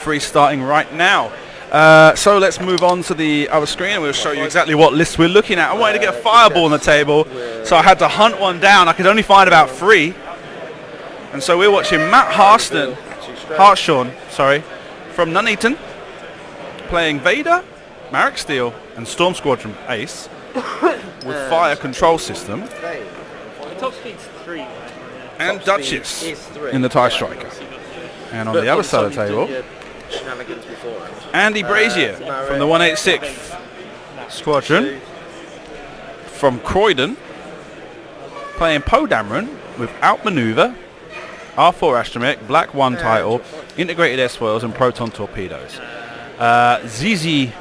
Free starting right now. So let's move on to the other screen and we'll show you exactly what list we're looking at. I wanted to get a fireball on the table, so I had to hunt one down. I could only find about 3. And so we're watching Matt Hartshorn, from Nuneaton, playing Vader, Marek Steel and Storm Squadron Ace with fire control system. Top speed's 3. And Duchess in the TIE Striker. And on the other side of the table, Andy Brazier from the 186th Squadron from Croydon, playing Poe Dameron with Outmaneuver, R4 Astromech, Black 1 title, Integrated S-Foils and Proton Torpedoes. ZZ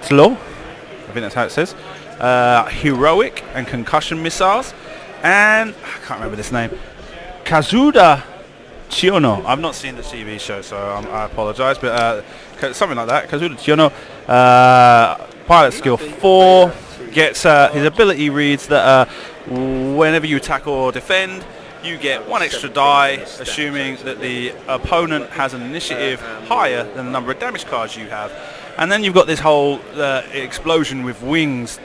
Tlo, I think that's how it says, Heroic and Concussion Missiles, and I can't remember this name, Kazuda Chiono. I've not seen the TV show, so I apologise, but something like that. Kazuda Chiono, pilot skill 4, gets his ability reads that whenever you attack or defend, you get 1 extra die, assuming that the opponent has an initiative higher than the number of damage cards you have. And then you've got this whole explosion with wings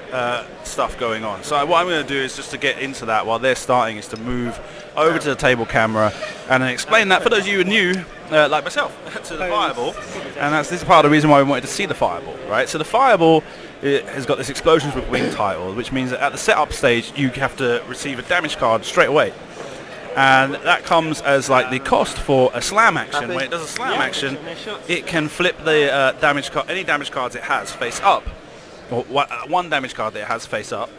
stuff going on. So what I'm going to do is just to get into that while they're starting is to move over to the table camera and then explain that for those of you who are new, like myself, to the fireball. And this is part of the reason why we wanted to see the fireball, right? So the fireball has got this explosions with wing title, which means that at the setup stage you have to receive a damage card straight away. And that comes as like the cost for a slam action. When it does a slam action, it can flip the any damage cards it has face up, or 1 damage card that it has face up,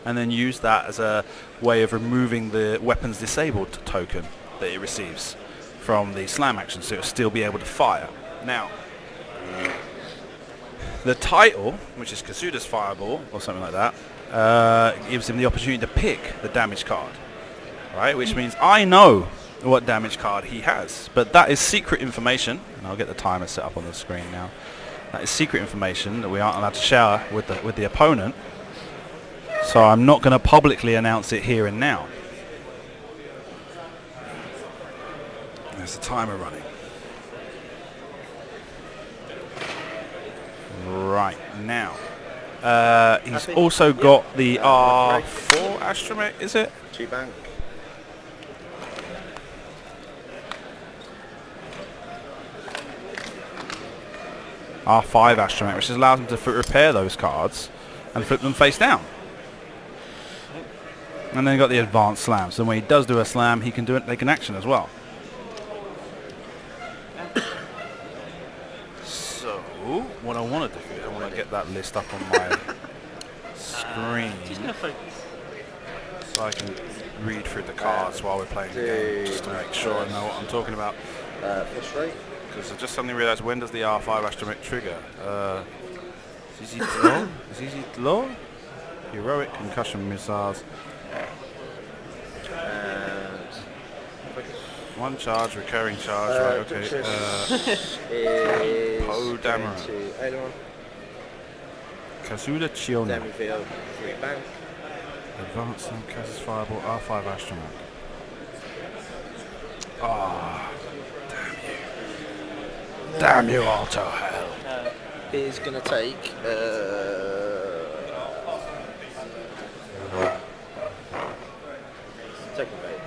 and then use that as a way of removing the weapons disabled token that it receives from the slam action, so it'll still be able to fire. Now, the title, which is Kazuda's Fireball or something like that, gives him the opportunity to pick the damage card. Right, which means I know what damage card he has, but that is secret information, and I'll get the timer set up on the screen now. That is secret information that we aren't allowed to share with the opponent, so I'm not going to publicly announce it here and now. There's the timer running. Right, now. He's also got the R4 Astromech, is it? 2 bank. R5 Astromech, which allows him to repair those cards and flip them face down. And then you've got the advanced slam, so when he does do a slam, he can take an action as well. So, what I want to do, I want to get that list up on my screen, so I can read through the cards while we're playing the game, just to make sure I know what I'm talking about. Because I just suddenly realised, when does the R5 Astromech trigger? ZZ Tlo? Heroic Concussion Missiles. 1 charge, recurring charge, right, okay. Poe Dameron. Kazuda Chiono. Advanced Slam, Kazu's Fireball, R5 Astromech. Ah. Damn you all to hell. It is going to take... take a bait.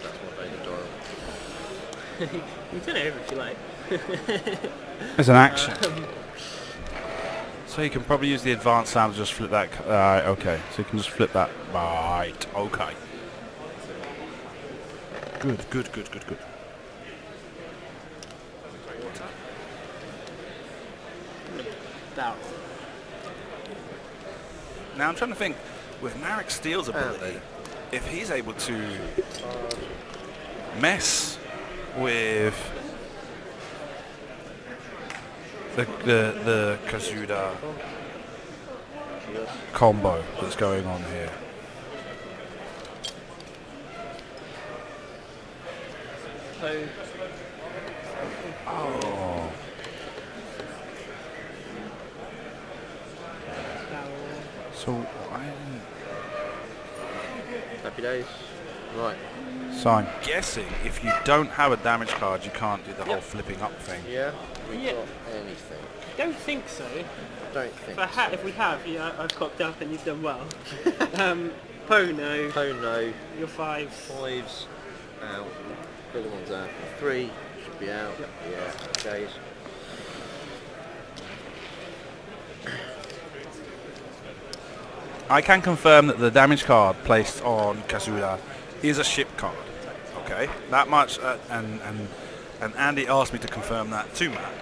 That's more very adorable. You turn it over if you like. It's an action. So you can probably use the advanced sound to just flip that. Okay, so you can just flip that. Right, okay. Good. Now I'm trying to think, with Marek Steele's ability, if he's able to mess with the Kazuda combo that's going on here. Oh. So I didn't Happy days. Right. So I'm guessing if you don't have a damage card, you can't do the whole flipping up thing. Yeah. We Yeah. got anything? Don't think so. Don't think. If we have, yeah, I've cocked up and you've done well. Po no. Oh no. Your 5s. 5s out. The other one's out. 3 should be out. Yep. Yeah. Days. I can confirm that the damage card placed on Kazuda is a ship card. Okay, that much, and Andy asked me to confirm that too, Matt.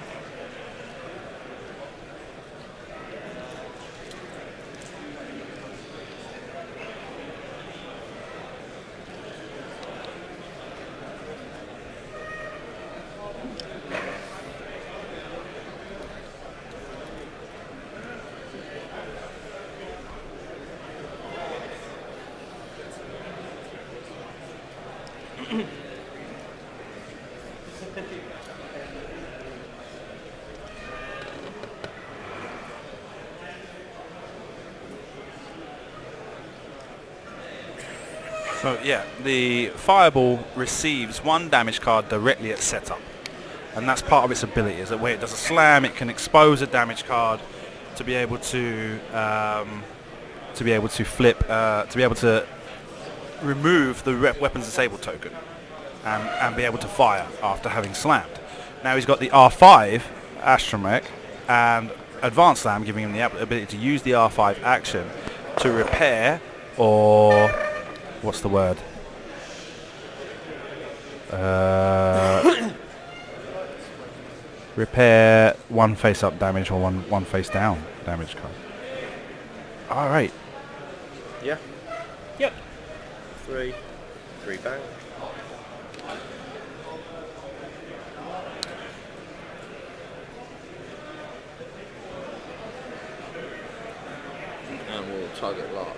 So yeah, the fireball receives 1 damage card directly at setup, and that's part of its ability. Is that when it does a slam, it can expose a damage card to be able to flip, to be able to remove the weapons disabled token, and be able to fire after having slammed. Now he's got the R5 astromech and advanced slam, giving him the ability to use the R5 action to repair or what's the word? Repair 1 face up damage or one face down damage card. All right. Yeah. Yep. 3 bang. And we'll target lock.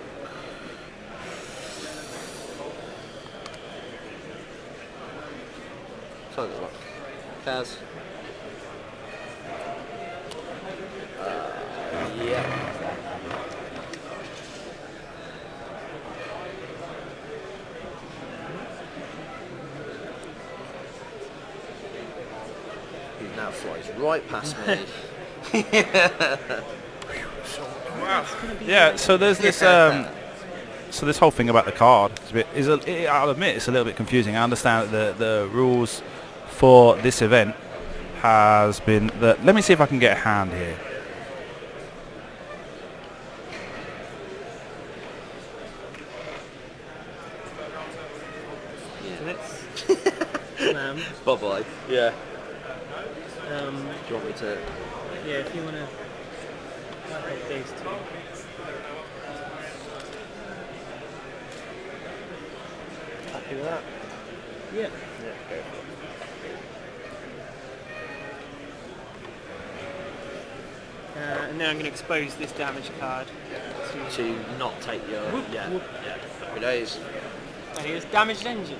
Target lock. Kaz. Yeah. He now flies right past me. Wow. Yeah. So there's this. So this whole thing about the card I'll admit it's a little bit confusing. I understand that the rules for this event has been that. Let me see if I can get a hand here. Slam. Bye bye. Yeah. Um, Do you want me to? yeah, if you want to take these 2. Happy with that? Yeah. Yeah. Go for And now I'm going to expose this damage card. it. To not take your. Yeah. whoop. Yeah. Happy days. And here's damaged engine.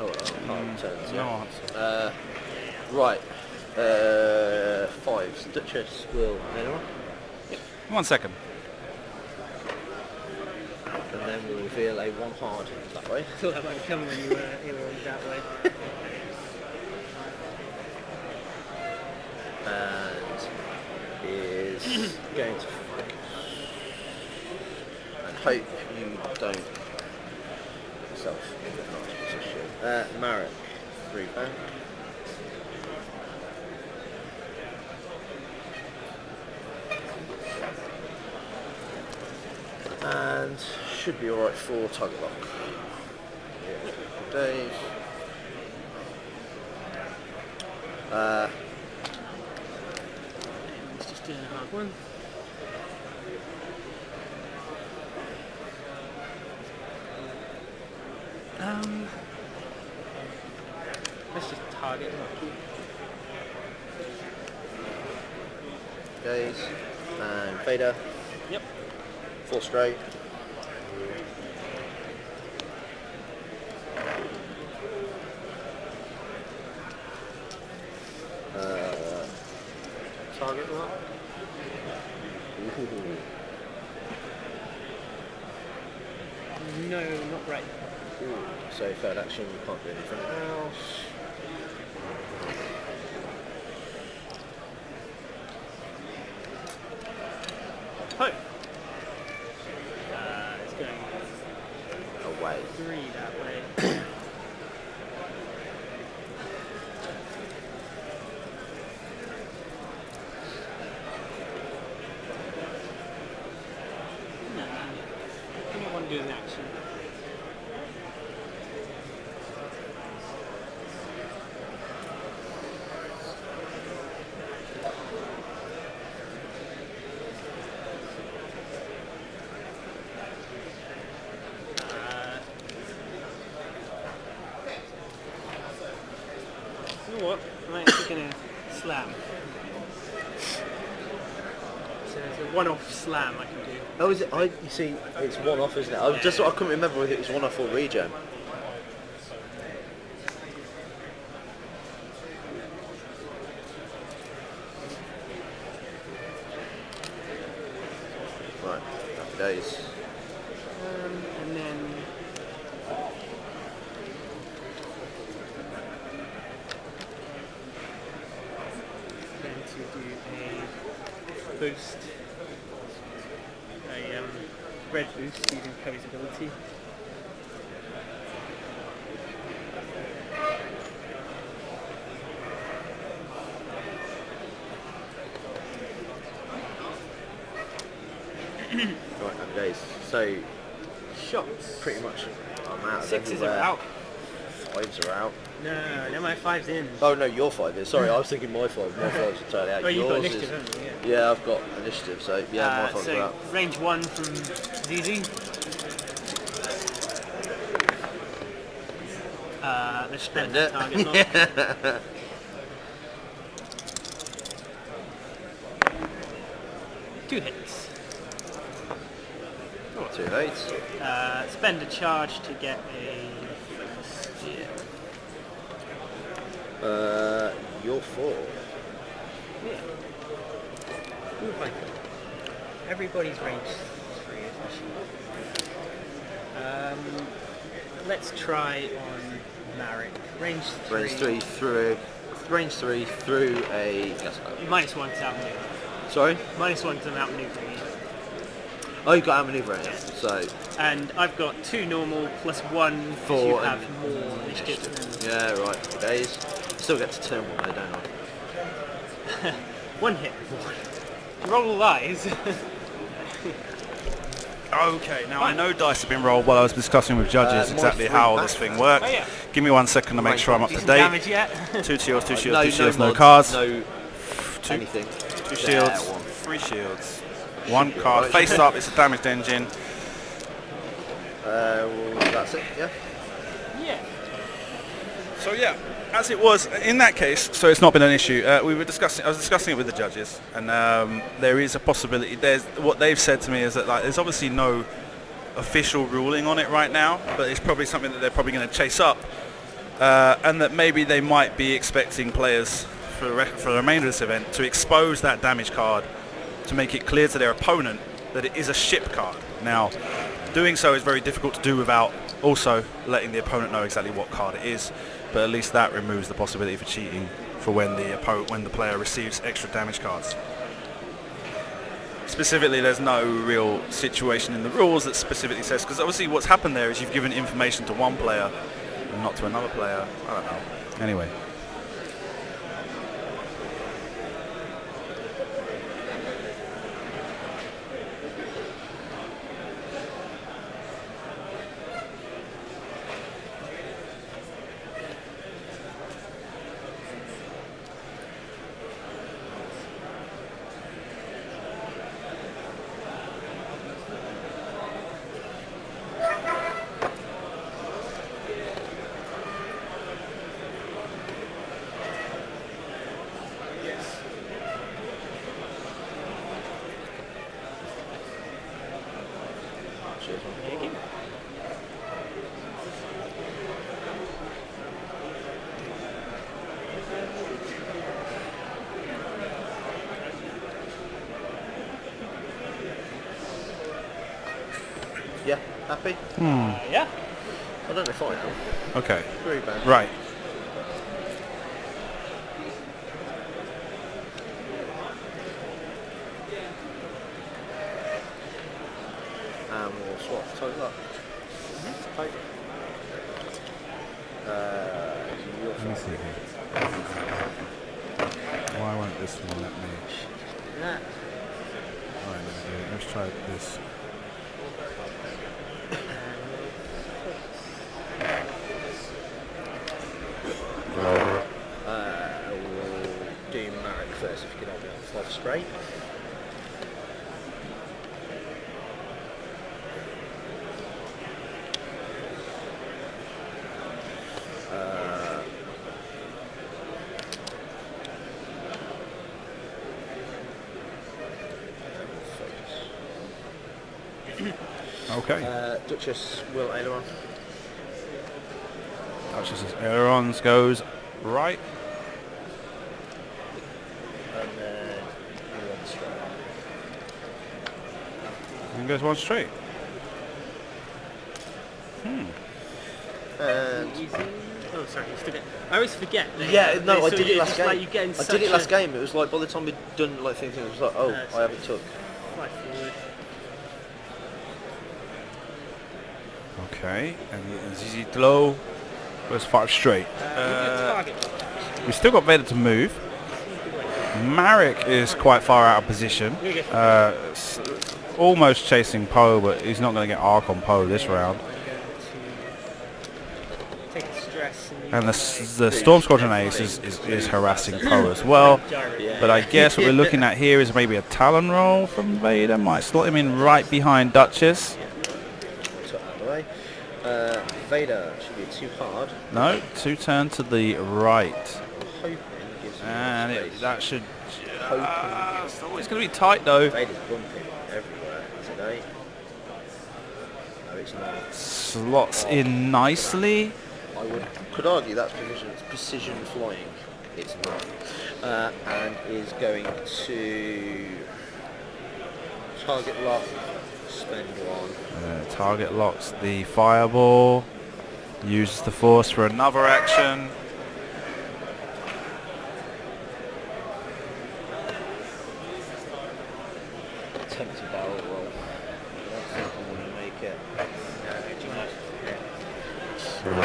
Oh, hard turns. No Yeah. answer. Right. 5s. Duchess will. Anyone? 1 second. And then we'll reveal a 1 hard that way. I thought that might come when you were that way. And is going to focus. And hope you don't yourself in a nice position. Marek, 3 back. And should be alright for target lock. Yeah, good days. Let's just do a hard one. Let's just target lock. Days. And Vader, Yep. 4 straight. Target lock. Ooh. No, not right. Ooh, so third action, we can't do anything else. Poke. It's going Away. 3 that way. No, I don't want to do an action. You know what? I'm actually going to slam. So there's a one-off slam I can do. Oh, is it? You see, it's one off, isn't it? I couldn't remember whether it was one off or regen. Right, happy days. And then going to do a boost, a red boost using Covey's ability. Right, happy days. So, Shots. pretty much, I'm out of 6s are everywhere. out. 5s are out. No, my 5's in. Oh no, your 5 is. Sorry, I was thinking my 5. My 5's are totally out. Oh, you've got Yours initiative, is. haven't you? Yeah, I've got initiative, so yeah, my 5's So are out. range 1 from ZZ. Let's spend it. target lock. 2 hits. 2 hits. Spend a charge to get a steer. You're 4. Yeah. Who have I got? Everybody's range 3 officially. Let's try on Marek. Range 3. Range 3 through a gas pipe. Minus 1 to outmaneuver. Sorry? Minus 1 to outmaneuvering. Oh, you've got outmaneuvering. So And I've got 2 normal plus 1 because 4 you and have more initiative. yeah, right. Happy days. Still get to turn 1 though, don't I? 1 hit. Roll all eyes. Okay, now I know dice have been rolled while I was discussing with judges exactly how this thing works. Oh, yeah. Give me 1 second to make sure I'm up to Decent date. damage yet? 2 shields, 2 shields, No, 2 shields, no mods, cards. No 2 anything. shields, There, 3 shields. 1 card. right. Face up, it's a damaged engine. Well, that's it. Yeah. Yeah. So yeah, as it was in that case, so it's not been an issue. I was discussing it with the judges, and there is a possibility. There's what they've said to me is that there's obviously no official ruling on it right now, but it's probably something that they're probably going to chase up, and that maybe they might be expecting players for the remainder of this event to expose that damage card to make it clear to their opponent that it is a ship card. Now, doing so is very difficult to do without also letting the opponent know exactly what card it is, but at least that removes the possibility for cheating for when the player receives extra damage cards. Specifically, there's no real situation in the rules that specifically says, because obviously what's happened there is you've given information to one player and not to another player. I don't know. Anyway. Yeah, happy? Yeah. I don't know if I am. Okay. 3 bad. Right. And we'll swap total up. Your Let me see here. Why won't this one let me? Yeah. Alright, let's try this. We'll do Marek first if you could help me out. 5 straight. Okay. Duchess will aileron. Duchess's ailerons goes right. And then 1 straight. And goes 1 straight. And Easy. Oh, sorry, you still get. I always forget. That yeah, no, I so did it it's last just game. Like you get in I such did it last a- game. It was like by the time we'd done like thinking, it was like, oh, I haven't took. Right forward. Okay. And Zizi low goes 5 straight. Target. We still got Vader to move. Marek is quite far out of position. Almost chasing Poe, but he's not going to get arc on Poe this round. I'm going to take a stress And the Storm Squadron Ace is harassing Poe as well. But I guess what we're looking at here is maybe a Talon roll from Vader. Might slot him in right behind Duchess. Took out of the way. Vader should be too hard. No, 2 turn to the right. Hoping gives me And more space. that should... Hoping. it's always going to be tight though. Vader's bumping everywhere today. No, it's not. Slots in nicely. I could argue that's precision flying. It's not. And is going to target lock, spend 1. Target locks the fireball. Uses the force for another action. Attempt to barrel roll. I don't think I'm going to make it.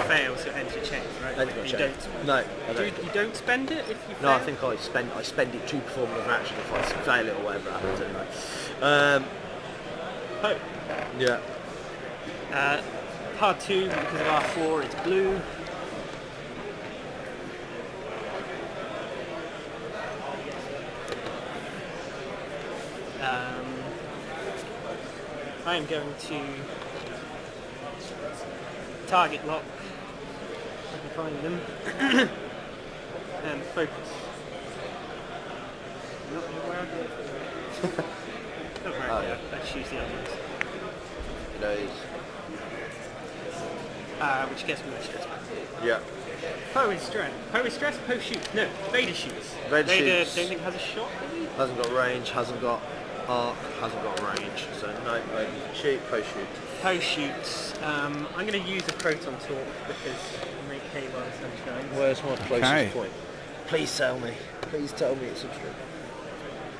Fails, so enter chain, right? Enter you chain. don't. No, I don't. You don't spend it if you. No, I fail? think I spend it to perform another action if I fail it or whatever happens anyway. Oh. Yeah. Part 2 because of R4 it's blue. I am going to target lock if I can find them and focus. Not where I did. Don't worry, Oh, yeah. let's choose the other ones. Those. Which gets me my stress back. Yeah. Poe is stress. Poe is stress. Poe shoots. No, Vader shoots. Vader shoots. Don't think has a shot. Maybe? Hasn't got range, hasn't got arc, hasn't got range. So no, Vader shoot, post shoot. Poe shoots. I'm going to use a proton torque because I make K1 sunshine. Where's my closest Okay. point? Please tell me. Please tell me it's obstructed.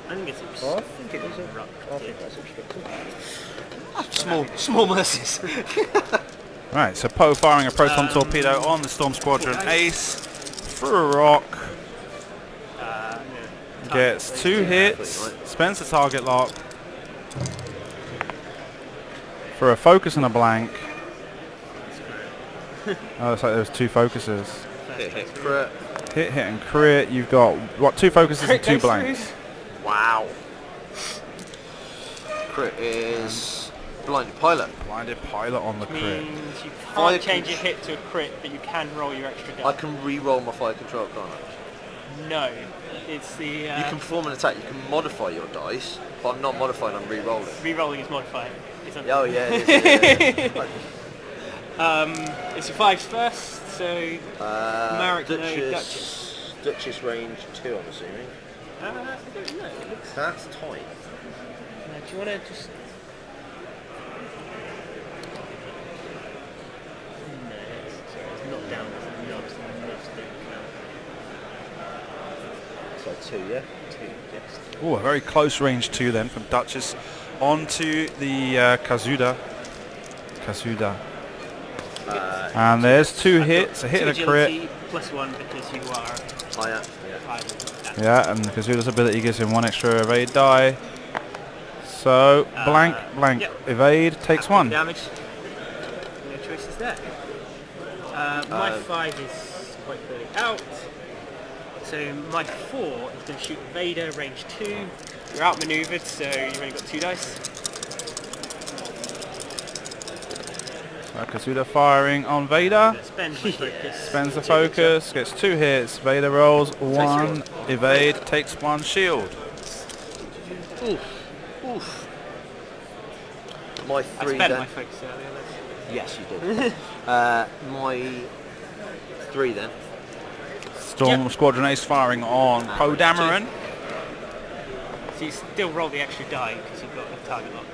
I think it's Oh, I think it is. I obstructed. think that's obstructed. Small mercies. Right, so Poe firing a proton torpedo on the Storm Squadron Ace through a rock. Gets 2 hits, spends the target lock for a focus and a blank. Oh, it's like there's 2 focuses. Hit, crit. Hit, and crit. You've got, what, 2 focuses and 2 blanks? Wow. Crit is blinded pilot. Blinded pilot on the crit. Means you Fire can't change con- your hit to a crit, but you can roll your extra I die. can re-roll my fire control, can't I? No, it's the You can perform an attack, you can modify your dice, but I'm not modifying, I'm re-rolling. re-rolling is modified. It's Oh yeah, it is, It's your 5s first, so Marek, no, Duchess range 2, I'm assuming. I don't know. It looks. That's tight. Do you want to just? 2, yeah? 2, yes. Oh, a very close range 2 then from Duchess onto the Kazuda. And there's 2 hits, a hit and a crit. agility +1 because you are Higher, higher than that. Yeah, and Kazuda's ability gives him 1 extra evade die. So blank, Yep. evade takes 1. Damage. No choices there. My 5 is quite clearly out. So my 4 is going to shoot Vader, range 2. You're outmaneuvered, so you've only got 2 dice. Kazuda firing on Vader. Spends my focus. Spends the focus, gets 2 hits. Vader rolls 1 evade, takes 1 shield. Oof. My 3 I spent then. my focus earlier. Yes, you did. My 3 then. Storm Squadron Ace firing on Poe Dameron. So you still roll the extra die because you've got a target lock.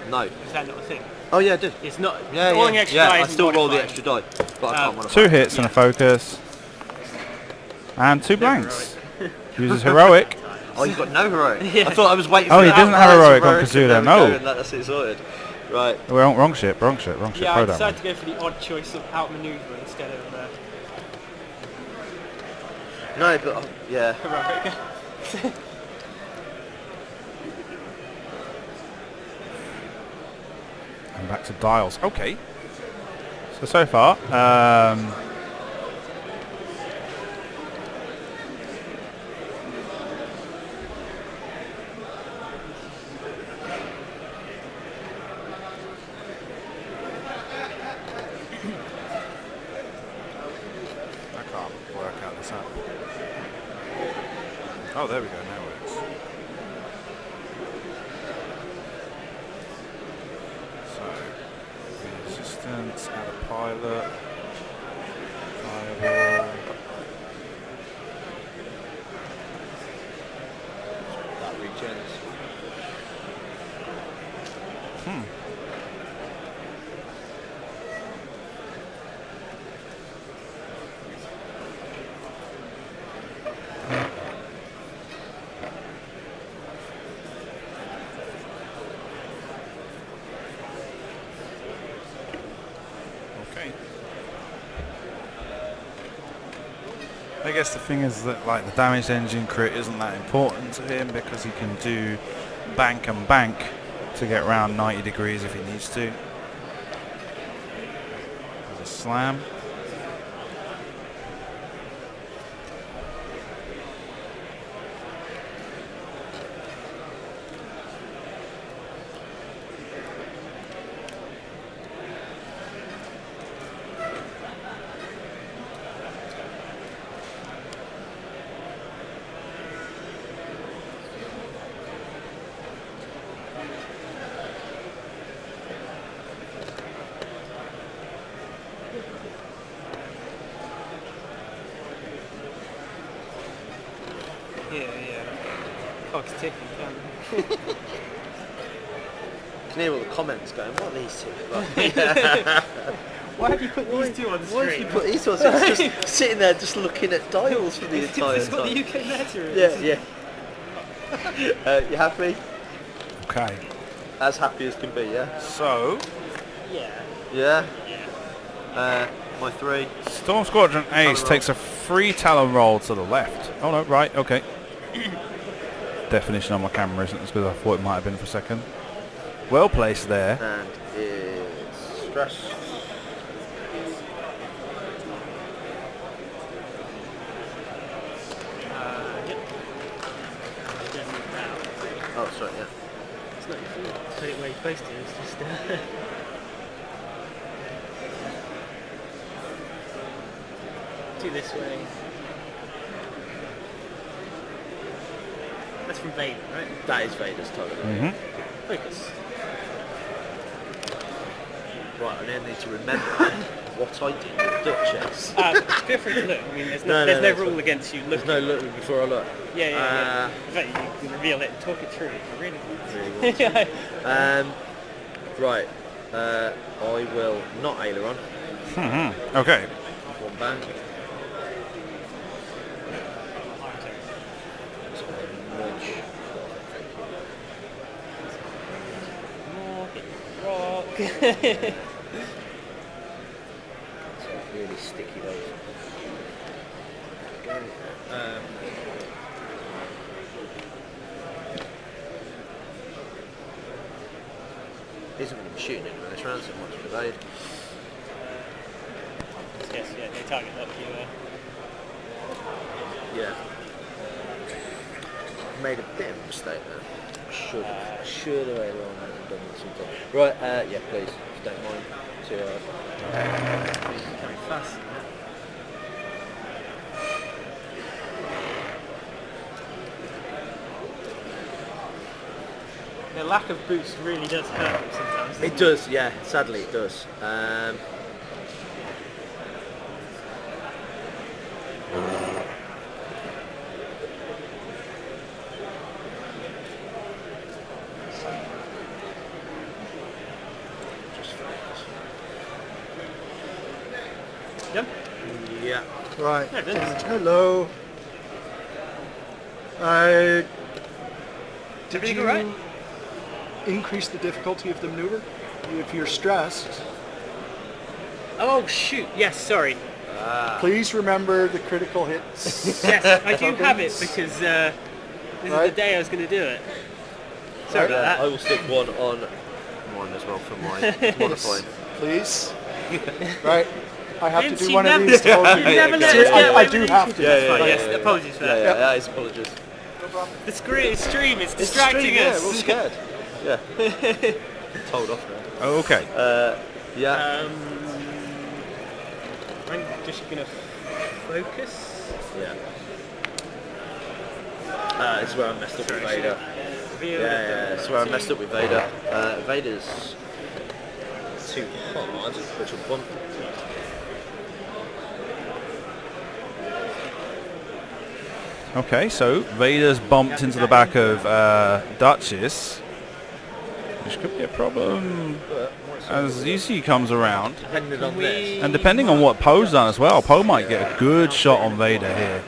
No. Is that not a thing? Oh yeah, I did. It's not. Yeah, rolling yeah. extra Yeah, die I isn't still roll the modified. extra die, but I can't modify. 2 hits and a focus. And 2 blanks. Uses heroic. Oh, you've got no heroic. Yeah. I thought I was waiting Oh, for he that. doesn't have heroic on and Kazuda, there we no. go, and that's it sorted. Right. Wrong ship. Yeah, I Poe decided Dameron. to go for the odd choice of outmaneuver instead of No, but yeah. heroic. And back to dials. Okay. So far, I can't work out this app. Oh, there we go. Now it works. So, resistance, add a pilot, fireball. That regens. Okay. I guess the thing is that like the damaged engine crit isn't that important to him because he can do bank and bank to get around 90 degrees if he needs to. There's a slam. Yeah. Clock's ticking. Can hear all the comments going, what are these two? Why have you put these two on the Why have screen? you put these ones? It's just sitting there just looking at dials for the entire It's what the time. UK meta is. Yeah. You happy? Okay. As happy as can be, yeah? So, Yeah? My 3. Storm Squadron Ace Talon takes a free Talon roll to the left. Oh no, right, okay. Definition on my camera isn't as good as I thought it might have been for a second. Well placed there. And is stress. Yep. Don't move now. Oh, sorry, yeah. It's not your fault. Put it where you're supposed to. It's just. Do this way. That's from Vader, right? That is Vader's target. Focus. Right, I now need to remember what I did with Duchess. Feel free to look. I mean, there's no, No, there's no that's rule fine. against you There's looking. no look before I look. Yeah. In fact, you can reveal it and talk it through if you really want Really to. want to. Yeah. Right, I will not aileron. Okay. One bang. Really sticky those. Isn't going to be shooting anywhere this round so much for evade. Yes, yeah, they target lock you. Yeah. Made a bit of a mistake there. Should have done something. Right, yeah, please, if you don't mind. Coming fast. The lack of boost really does hurt them sometimes. It does, yeah. Sadly, it does. Done? Yeah. Right. There it is. Hello. Did Everything you all right? increase the difficulty of the maneuver? If you're stressed, Oh shoot! Yes, sorry. please remember the critical hits. Yes, I do have it because this is the Right. day I was going to do it. Sorry about I that. will stick one on mine as well for my modifying. Please. Right. I have to Vince, do you one of never- these to hold you you. never let See, us get I away do with have it. to. That's fine, yes, apologies for that. Yeah, that is apologies. The stream is distracting Yeah, us. we're all scared. Yeah. Told off now. Okay. Yeah. I'm just going to focus. Yeah. This is where I messed up with Vader. Reveal Yeah, this is where I messed up with Vader. Vader's too hard, which will bump. Okay, so Vader's bumped into the back of Duchess, which could be a problem as ZZ comes around. Depending on this. And depending on what Poe's done as well, Poe might get a good shot on Vader here.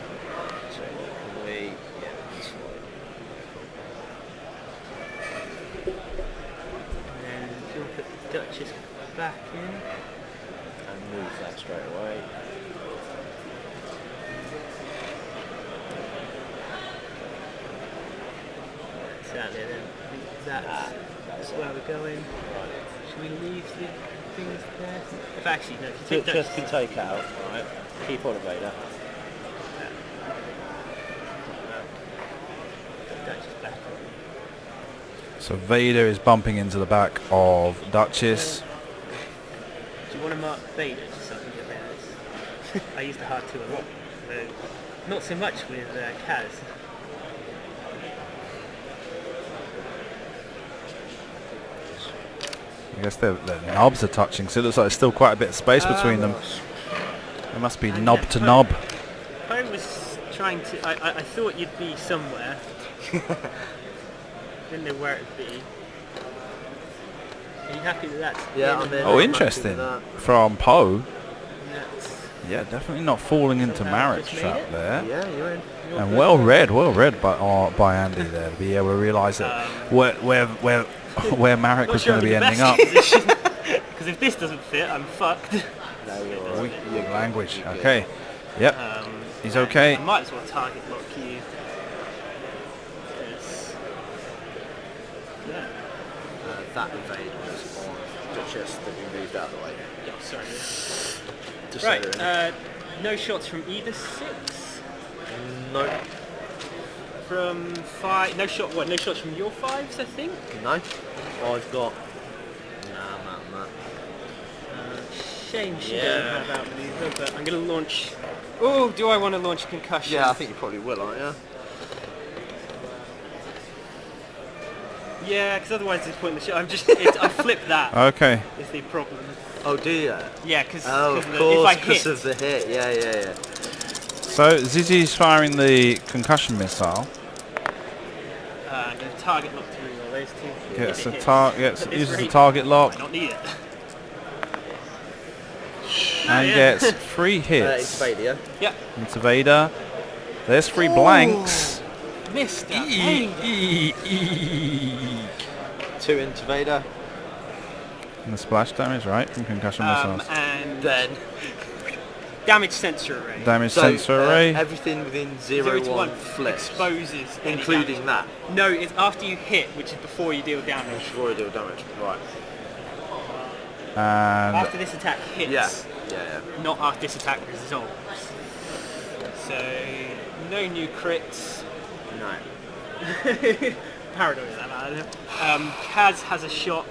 And then you'll put the Duchess back in. And move that straight away. Exactly, then I think that's where we're going. Should we leave the things there? If actually, no, if you take Just Duchess, can take out, right? Keep on Vader. Duchess back. So Vader is bumping into the back of Duchess. Do you want to mark Vader just so I can get rid of this? I used the hard 2 a lot. Not so much with Kaz. I guess their knobs are touching, so it looks like there's still quite a bit of space between them. It must be knob to knob. I was trying to. I thought you'd be somewhere. Didn't know where it'd be. Are you happy that that's Yeah, in? I'm in. Oh, interesting. From Poe. That's, Yeah, definitely not falling into Somehow Marriage just made Trap it. there. Yeah, you're in. You're And good. well read by Andy there to be able to realise that where Marek not was sure going to I'm be in the ending best up. position. Because if this doesn't fit, I'm fucked. No, you're all right. Big language. Okay. Yep. He's and okay. I might as well target lock you. 'Cause- yeah. That evade was on Duchess that we moved out of the way. Yeah, sorry. Just so Right. they're No shots from either 6. in. No. From 5. No shot. What? No shots from your 5s, I think. No. I've got. Nah, I'm not. Shame she Yeah. doesn't have outmaneuver, but I'm going to launch. Oh, do I want to launch a concussion? Yeah, I think you probably will, aren't you? Yeah, because otherwise it's pointless. I flipped that. Okay. Is the problem? Oh, do you? Yeah, because Oh, of if I course, hit, because of the hit. Yeah. So Zizzy's firing the concussion missile. I'm going to target lock through all those two. Gets If it a hits. target. At this Uses the rate, target I lock might not need it. and yeah. gets 3 It's hits Vader. Yeah, into Vader. There's 3 blanks. missed that. E, Hey. 2 into Vader. And the splash damage, right? From concussion missiles. And Then damage sensor array. Damage sensor array. everything within 0 0 to to 1 1 flips, exposes any including damage. that. No, it's after you hit, which is before you deal damage. Before I deal damage, right? And After this attack hits, Yeah. not after this attack resolves. So, no new crits. No. Paranoid that man. Kaz has a shot.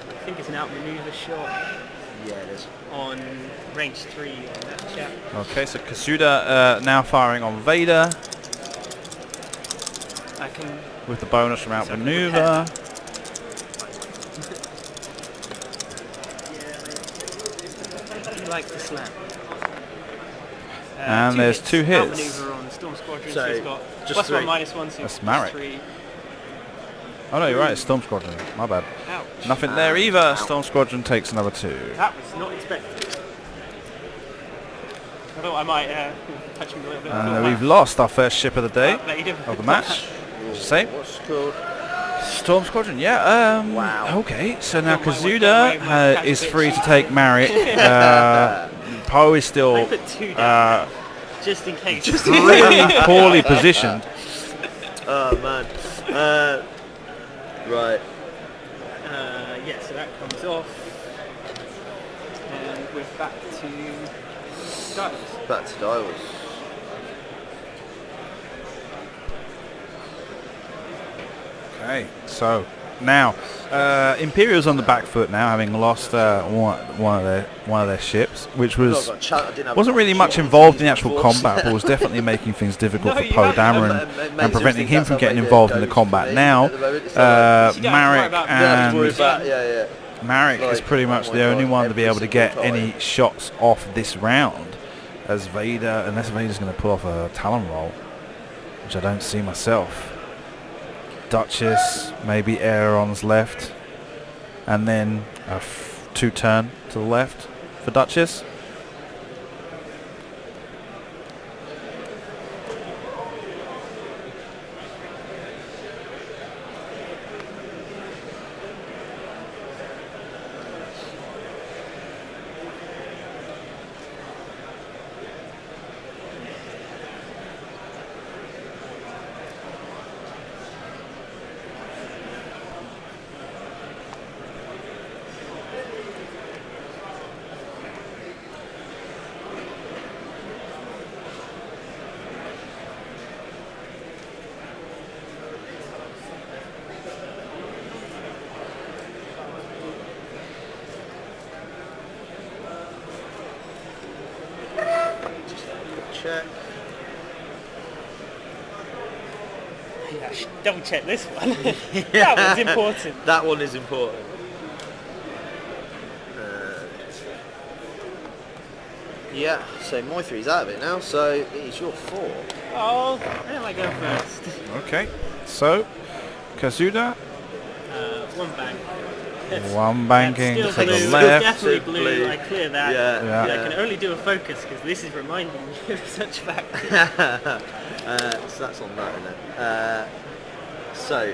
I think it's an outmaneuver shot Yeah, it is. on range 3 on that chap. okay, so Kasuda now firing on Vader I can. with the bonus from So I can outmaneuver. He likes to slam. And there's 2 hits. Outmaneuver on Storm Squadron, So, so he's got just +1, 3. -1, so That's plus Marek. 3. Oh no, you're right, it's Storm Squadron. My bad. Ouch. Nothing there either. Storm Squadron takes another 2. That was not expected. I thought I might touch him a little bit. And we've lost our first ship of the day, of the match. Same. What's it called? Storm Squadron, yeah. Wow. Okay, so now Don't mind what Kazuda is free to take Marek. Poe is I still put 2 down, just in case. really poorly positioned. Oh man. Right. Yeah, so that comes off. And we're back to dials. Back to dials. Okay, so now Imperial's on the back foot now, having lost one of their ships, which was wasn't really much involved in the actual combat, but was definitely making things difficult No, for you Poe haven't. Dameron and preventing him from getting involved in the combat. Now, Marek Marek is pretty much the only one to be able to get any shots off this round, as Vader, unless Vader's going to pull off a Talon roll, which I don't see myself. Duchess, maybe Aeron's left, and then a 2-turn to the left for Duchess. Check. Yeah, I should double check this one. That was important. That one is important. Yeah, so my 3's out of it now, so it is your 4. Oh, where am I going first? Okay, so Kazuda, 1 bang. one banking Still to blue. the It's left. definitely Still blue. blue. I clear that. Yeah. I can only do a focus because this is reminding me of such fact. So that's on that, isn't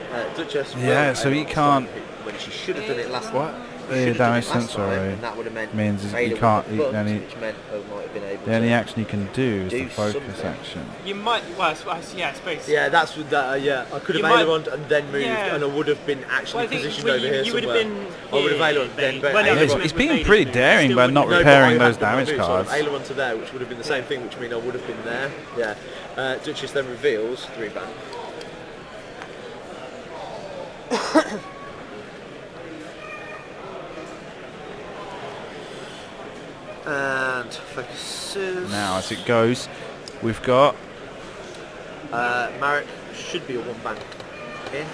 it? Duchess. Yeah, so he can't. When she should have done it last What? time. The damage sensor array and that would have meant means is Vader you can't. would have bumped, The which meant I might have been able only to. action you can do is the do focus something. action. You might, well, yeah, I suppose. Yeah, that's what that. Yeah, I could have You might- aileroned and then moved, Yeah. and I would have been Well, actually I think positioned over here you would have somewhere. been. I would have aileroned, then Well, no, aileron. it's He's being Vader's pretty move. daring Still by wouldn't not have- No, but repairing I had those the damage move, so cards. I'd aileron to there, which would have been the same thing, which would mean I would have been there. Yeah. Duchess then reveals 3 bang. And focuses. Now, as it goes, we've got Marek should be a 1 bang in.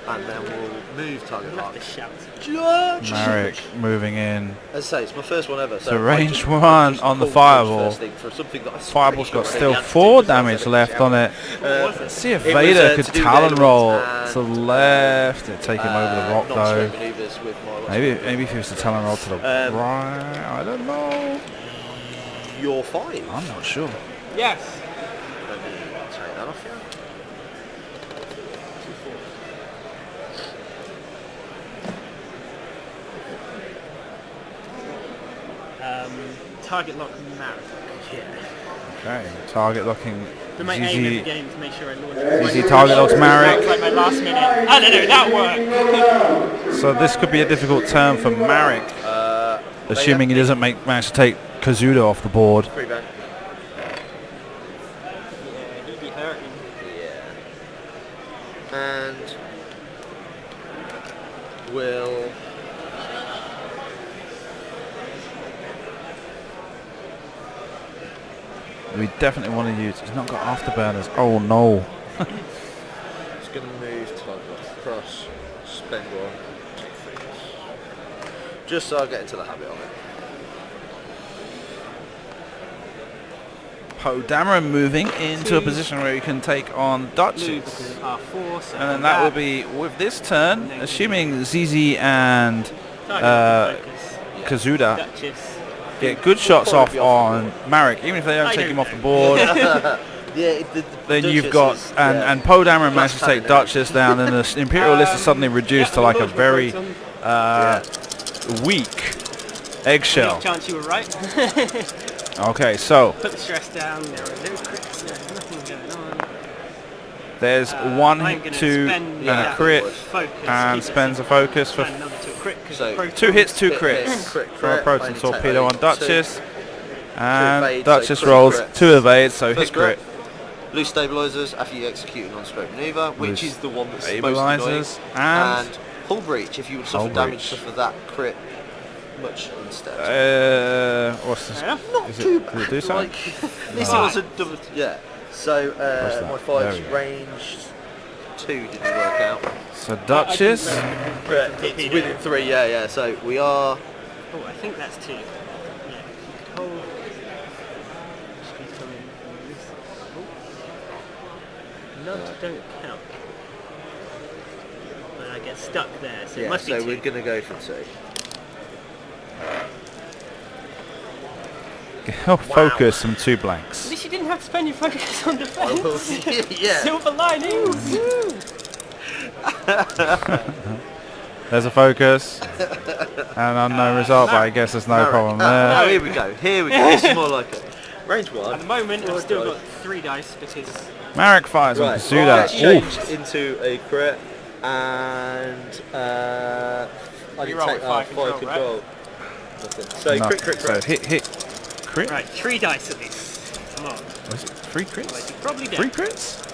And then we'll move target I'll mark. have to shout. Marek moving in. As I say, it's my first one ever. So I range just- 1 I just on the pulled fireball. first thing for something that I Fireball's pretty got sure still I had to 4 do because I damage said left on it. Let's see if It was, Vader to could do the Talon other roll ones to the and, left and take him over the rock though. non-straight maneuvers with my Maybe if he was to Talon roll to the right, I don't know. You're 5. I'm not sure. Yes. Let me take that off here. target lock Marek. Yeah. Okay, target locking. But my aim in the ZZ, game to make sure I launch. ZZ target locks That Marek. was like my last minute. I don't know, that worked. So this could be a difficult turn for Marek, assuming he doesn't manage to take Kazuda off the board. Free bank. Yeah, he'd be hurting. Yeah. And will We definitely want to use. He's not got afterburners. Oh no. it's going to move target across, spend one, take things. Just so I get into the habit of it. Poe Dameron moving into a position where he can take on Blue Duchess. because of R4, so And then that will be with this turn, assuming ZZ and focus. Kazuda Duchess. get good shots off on Marek, even if they don't take him off the board. Yeah, Then Duchess you've got, is, and Poe Dameron managed to take Duchess down, and the Imperial list is suddenly reduced to like a very weak eggshell. Chance you were right. Okay, so Put the stress down. There are no crits. There's nothing going on. there's one I'm hit, gonna two, spend and a that crit, focus, and keep it spends a simple, focus for and another to a crit 'cause So, of proton. 2 hits, 2 Hit, crits crit, from a crit. proton Only torpedo take on only Duchess. two. And evade, so Duchess crit, rolls crit. 2 evades, so hit First crit. Loose stabilizers after you execute a non-stroke maneuver, which Loose is the one that's most annoying. stabilizers, and hull breach if you would hull suffer damage breach. for that crit much instead. What's this? Fair enough. Is Too it, does it do something? At least No. it was a double. Yeah. So that? my 5's There we go. range 2 didn't work out. So Duchess, It's within 3. Yeah. So we are. Oh, I think that's 2. Yeah. Hold. She's coming from this. Oh. None don't count. But I get stuck there, so it Yeah. must be So 2. we're gonna go for 2. focus some 2 At blanks. least you didn't have to spend your focus on defense. Yeah. Silver linings. There's a focus, and unknown result, but I guess there's no problem there. Oh, here we go. This is more like it. Range At 1. the moment, I've still got 3 dice because Marek fires on Right. Kazuda. That's Oof. changed into a crit, and I didn't Reroll take with 5 5 control, control. Nothing. So No, crit. So hit, crit. right, 3 dice at least. Come on. Was it 3 Otherwise crits? you're probably dead. 3 crits?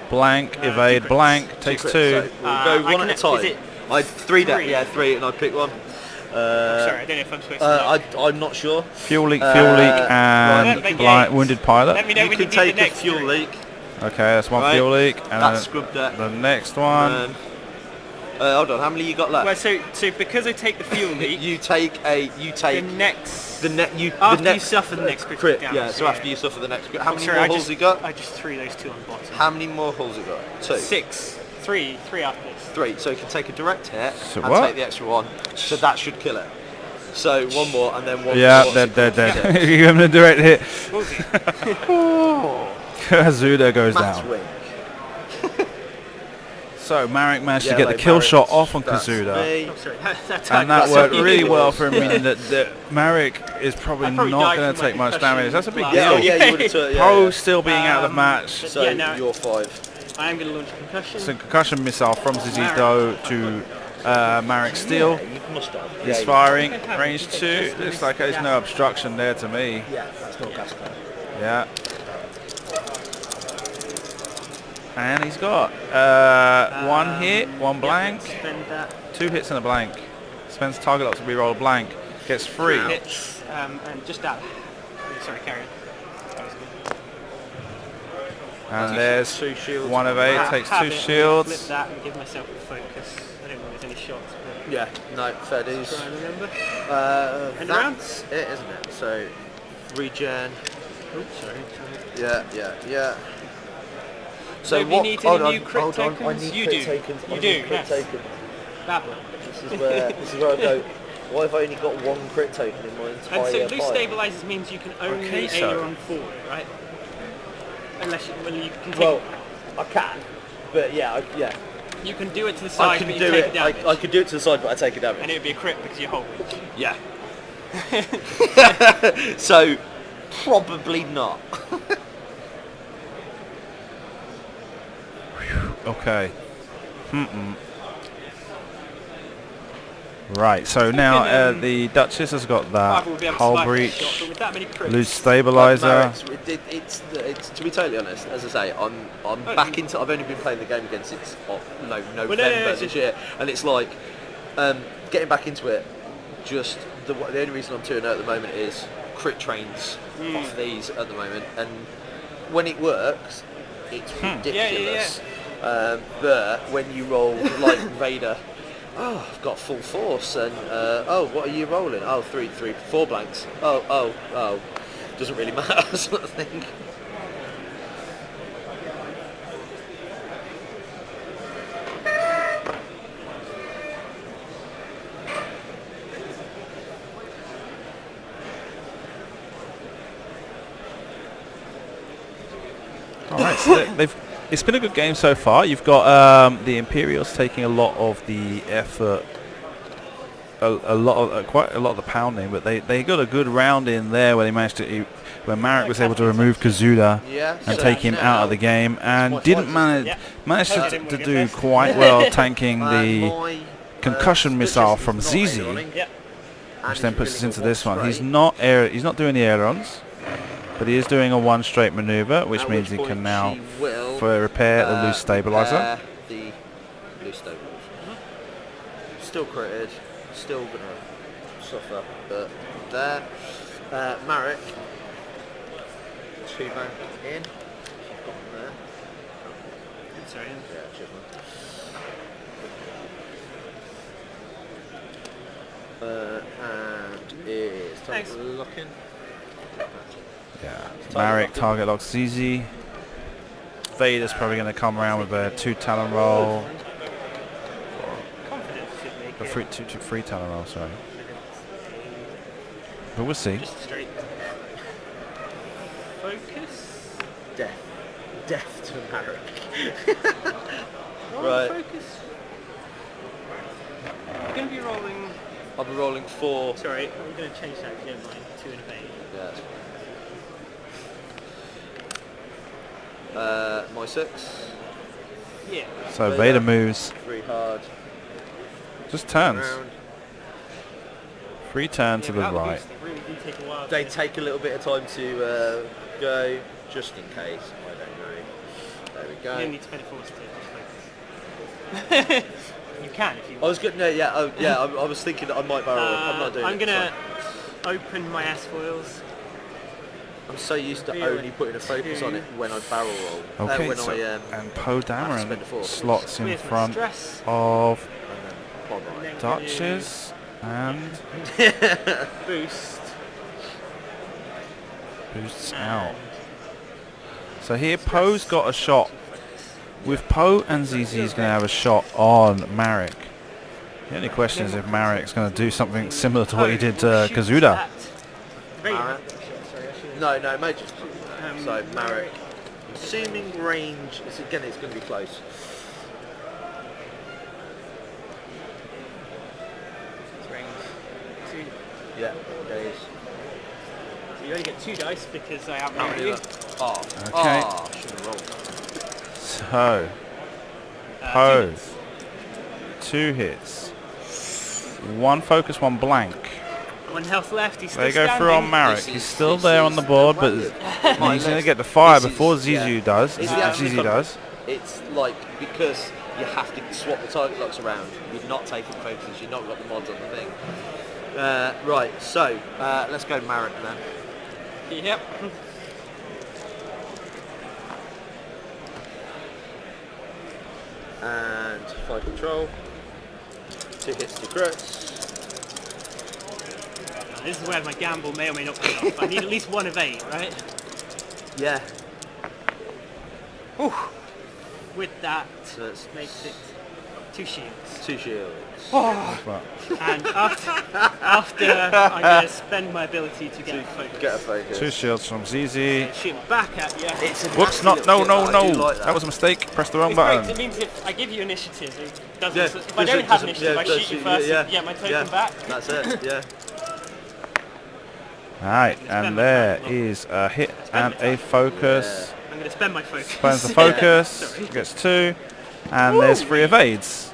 Blank, Two evade, crits. blank, takes 2. So we'll I go one can- at a time. is it I 3 three? Yeah, 3, and I pick one. Sorry, I don't know if I'm supposed to know. I'm not sure. Fuel leak, right, and make blind, games. wounded pilot. Let me know You when can you need take the a next fuel 3. leak. Okay, that's one Right. fuel leak, and That's scrubbed that. the next one. And, hold on, how many you got left? Well, so because I take the fuel leak, You take the next the net. You after the you next suffer the next critical crit. damage. Yeah. So after you suffer the next crit, how many Sorry, more I holes just you got? I just threw those 2 on the bottom. How many more holes you got? 2. 6, 3 after this. 3. So you can take a direct hit So and what? take the extra one. So that should kill it. So one more and then one Yeah, more. dead. You're having a direct hit. What was it? Kazuda goes Maths down. wing. So Marek managed to Yeah, get the like kill Marek, shot off on that's Kazuda. me. Oh, sorry, that And that That's worked how really it well was. for him, meaning that Marek is probably I probably not died going to from my take much concussion damage. That's a big last deal. Yeah, yeah, you would have took. Poe Yeah. still being out of the match. So Yeah, no. you're 5. I am going to launch a concussion. So concussion missile from Ziz's dough to Marek Steel. Yeah, you must have. He's Yeah, firing, range 2. Looks like there's no obstruction there to me. Yeah, that's not gas card. Yeah. And he's got 1 hit, 1 blank, Spend that. 2 hits and a blank. Spends target lock to reroll a blank. Gets 3. Hits, and just out. Sorry, carry on. That was good. And there's 2 shields. 1 of 8, Ha- takes have 2 it, shields. Flip that and give myself a focus. I don't think there's any shots, but Yeah, no, fair dues. try and remember. End That's it, isn't it? So, regen. Oh, sorry. Yeah. So Nobody what? needs Hold any on, new crit hold on. I tokens? need You crit do. tokens. You I do, need crit yes. tokens. Babbler. This is where I go. Why have I only got 1 crit token in my entire And so loose pile? stabilizers means you can only Okay, so- aileron forward, right? Unless you, well, you can take, Well, I can, but yeah, you can do it to the I side, can but you do take it. damage. I could do it to the side, but I take a damage. And it would be a crit because you hold. Yeah. So, probably not. Okay. Right, so now the Duchess has got that Rival will be able to hull survive that breach, shot, but with that many crits, loose stabilizer. It's to be totally honest, as I say, I'm back into. I've only been playing the game again since November this year, and it's like getting back into it. Just the only reason I'm 2-0 at the moment is crit trains off these at the moment, and when it works, it's ridiculous. But when you roll like Vader. Oh, I've got full force, and oh, what are you rolling? Oh, 4 blanks. Oh, doesn't really matter, sort of thing. All right, so it's been a good game so far. You've got the Imperials taking a lot of the effort, quite a lot of the pounding, but they got a good round in there where they managed to, where Marek was able to remove Kazuda and take him out of the game, and didn't manage to do quite well tanking the concussion missile from ZZ, which then puts us into this one. He's not doing the ailerons. But he is doing a one straight maneuver, which means he can now repair the loose stabilizer. The loose stabilizer. Still critted, still gonna suffer, but there. Marek, 2 bank in. Got him there. Sorry. Yeah, cheers, man. And it's time looking. Yeah, Marek target locks ZZ. Vader's probably going to come around with a 2 talon roll. A free talon roll, sorry. But we'll see. Just straight. Focus. Death to Marek. Right. Focus. You're going to be rolling. I'll be rolling 4. Sorry, I'm going to change that if you don't mind. 2 and a 8. Yeah, that's fine. My 6. Yeah. So Vader moves. 3 hard. Just turns. Around. Free turn to the right. They take a little bit of time to go, just in case. I don't know. There we go. You don't need to spend a force to just focus. You can if you want. I was good. No, yeah, I was thinking that I might barrel. I'm not doing it. I'm gonna open my S-foils. I'm so used to only putting a focus on it when I barrel roll. Okay, when so, and Poe spend a Dameron force. slots in Where's my front stress? of And then Duchess and Boost. boosts out. So here Poe's got a shot. With Poe and ZZ is going to have a shot on Marek. The only question is if Marek's going to do something similar to what he did to Kazuda. No, Major. So Marek, assuming range, it's going to be close. Yeah, it is. So you only get 2 dice because I outnumber you. Okay. Should have rolled. So, Poe, 2 hits. 1 focus, 1 blank. 1 health left. He's still They go standing. through on Marek. He's still there on the board, but he's going to get the fire before ZZ does. ZZ does. It's like, because you have to swap the target locks around, you're not taking focuses, you've not got the mods on the thing. Right, so let's go Marek then. Yep. And 5 control. 2 hits, 2 crits. This is where my gamble may or may not pay off. I need at least 1 of 8, right? Yeah. Whew. With that, So it's makes it 2 shields. 2 shields. And after I'm going to spend my ability to get a focus. Get a focus. 2 shields from ZZ. Shoot back at you. It's a Whoops, nasty no, little no, shield. no. I do like That was a mistake. Press the wrong It's great. button. It means if I give you initiative, it doesn't. Yeah, If I don't have initiative, I does shoot you first. yeah, and get my token yeah, back. That's it. Yeah. Alright, and there is a hit and a focus. I'm going to spend my focus. Spends the focus, gets 2, and there's 3 evades.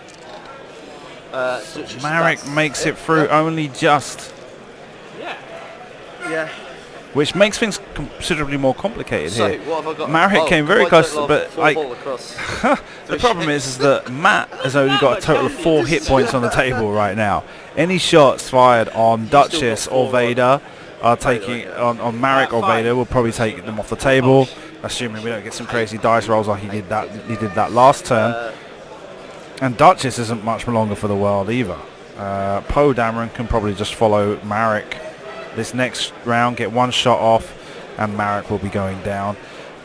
Marek makes it through only just. Yeah. Which makes things considerably more complicated here. What have I got? Marek came very close, but like the problem is that Matt has only got a total of 4 hit points on the table right now. Any shots fired on Duchess or Vader are taking on Marek or Vader will probably take them off the table, assuming we don't get some crazy dice rolls like he did that last turn. And Duchess isn't much longer for the world either. Poe Dameron can probably just follow Marek this next round, get 1 shot off, and Marek will be going down.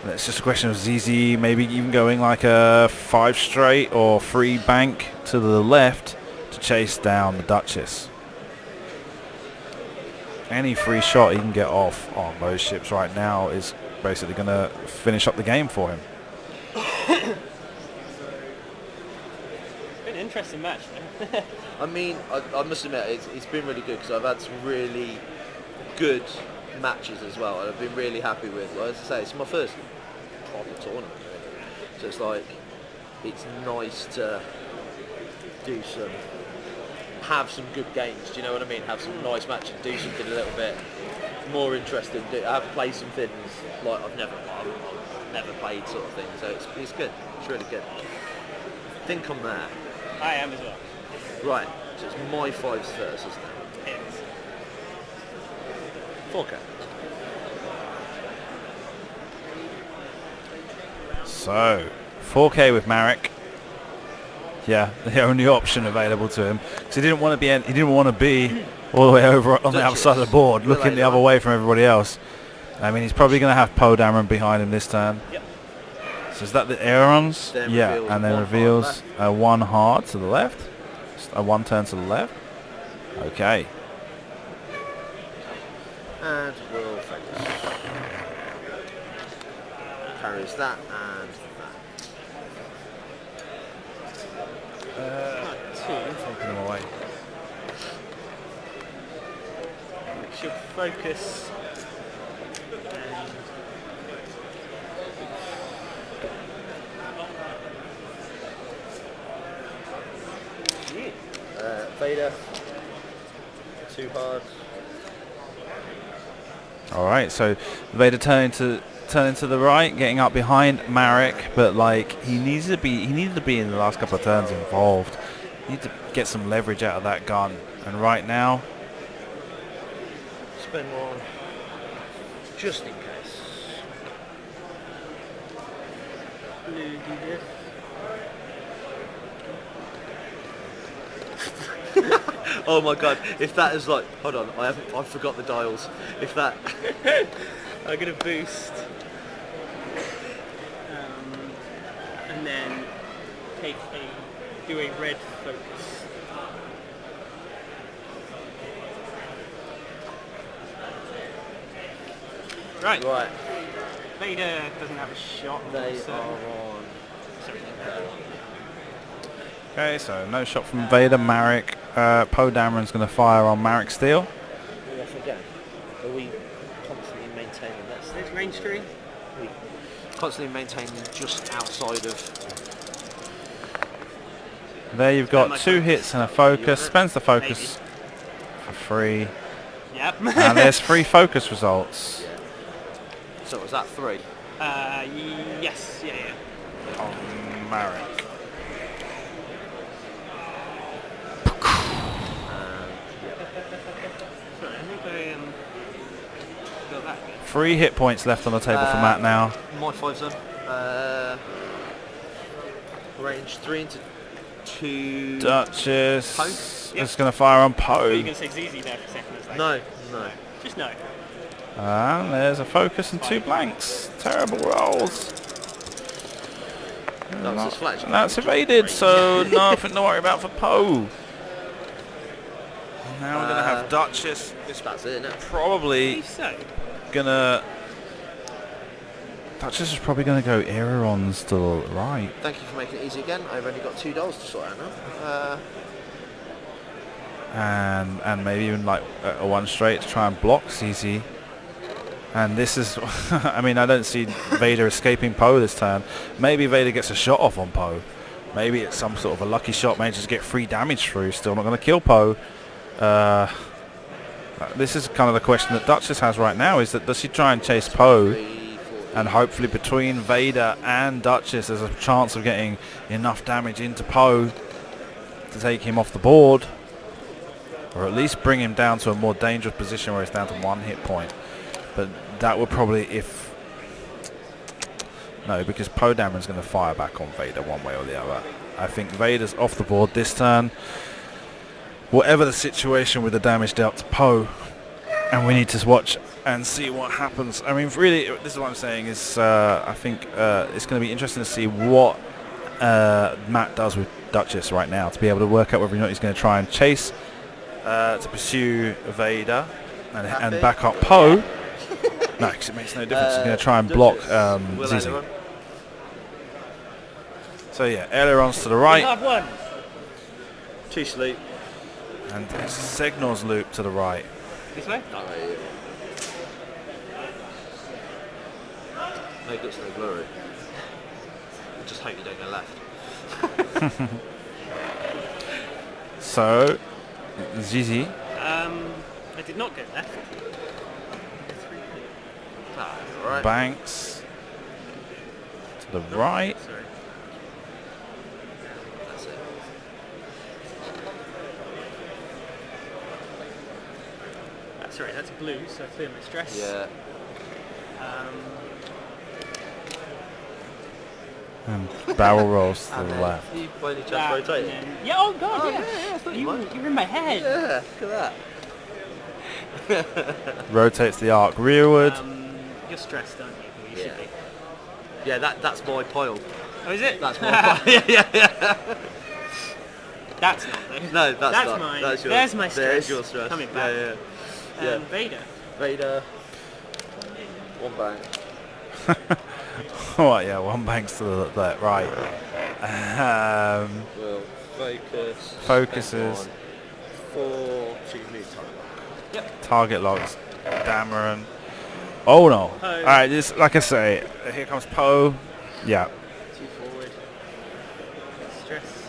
And it's just a question of ZZ maybe even going like a 5 straight or 3 bank to the left to chase down the Duchess. Any free shot he can get off on those ships right now is basically going to finish up the game for him. Been an interesting match. I mean, I must admit, it's been really good because I've had some really good matches as well, and I've been really happy with. Well, as I say, it's my first proper tournament, really. So it's like, it's nice to have some good games. Do you know what I mean? Have some nice matches, do something a little bit more interesting. Have played some things like I've never played, sort of thing. So it's good. It's really good. I think I'm there. I am as well. Right. So it's my 5s first, isn't it? 4K. So 4K with Marek. Yeah, the only option available to him because he didn't want to be all the way over on the outside of the board, looking the other way from everybody else. I mean, he's probably going to have Poe Dameron behind him this turn. Yep. So is that the Aerons? Yeah, and then reveals 1 hard to the left, a 1 turn to the left. Okay. And we'll focus. Carries that and that. Taking them away. Should focus. Vader. 2 hard. All right, so Vader turning to the right, getting up behind Marek, but like he needed to be in the last couple of turns involved. He needed to get some leverage out of that gun, and right now, Spend 1 just in case. Blue do this. Oh my god, if that is like, hold on, I forgot the dials. If that I'm gonna boost, and then do a red focus. Right. Vader doesn't have a shot. They are on. okay, so no shot from Vader. Marek, Poe Dameron's going to fire on Marek Steele. Are we constantly maintaining that? There's range 3. We constantly maintaining just outside of. There you've got 2 hits and a focus. Spends the focus for 3. Yep. And there's 3 focus results. So was that 3? Yes. Yeah. On Marek. Sorry, I think I got that good. 3 hit points left on the table for Matt now. My 5's done. Range 3 into 2. Duchess Poe? is going to fire on Are Poe. you going to say ZZ there for a second? It's like, No. Just no. And there's a focus and 2 blanks. Terrible rolls. That was his flash. That's evaded, so nothing to worry about for Poe. Now we're going to have Duchess. That's it, isn't it? Probably So. gonna. Duchess is probably going to go Aerons to the right. Thank you for making it easy again. I've only got $2 to sort out now. and maybe even like a one straight to try and block CZ. And this is, I mean, I don't see Vader escaping Poe this turn. Maybe Vader gets a shot off on Poe. Maybe it's some sort of a lucky shot, maybe just get 3 damage through. Still not going to kill Poe. This is kind of the question that Duchess has right now, is that does she try and chase Poe? And hopefully between Vader and Duchess there's a chance of getting enough damage into Poe to take him off the board. Or at least bring him down to a more dangerous position where it's down to 1 hit point. But that would probably, if... No, because Poe Dameron's going to fire back on Vader one way or the other. I think Vader's off the board this turn. Whatever the situation with the damage dealt to Poe. And we need to watch and see what happens. I mean, really, this is what I'm saying is I think it's going to be interesting to see what Matt does with Duchess right now, to be able to work out whether or not he's going to try and chase to pursue Vader and back up Poe. No, because it makes no difference. He's going to try and block ZZ. So yeah, ailerons to the right. I've won. 2 sleep. And Segnor's loop to the right. This way? No guts, no glory. I just hope you don't go left. So, ZZ. I did not go left. Right. Banks to the right. Sorry. That's it. Sorry, that's blue, so I clear my stress. Yeah. And barrel rolls to the left. You by any chance rotate? Yeah, oh god, Oh, yeah. yeah, I thought you might. You're in my head. Yeah, look at that. Rotates the arc rearward. You're stressed, aren't you? You Yeah. should be. Yeah, that's my pile. Oh, is it? That's my pile. yeah. That's not though. No, that's not. mine. That's yours. There's my stress. There's your stress. Coming back. Yeah. Vader. Vader. 1 bang. Oh, yeah, 1 banks to the left, right. Will focus. Focuses. 4. So you need time. Yep. Target locks. Dameron. Oh no. Poe. Alright, this, like I say, here comes Poe. Yeah. 2 forward. Stress.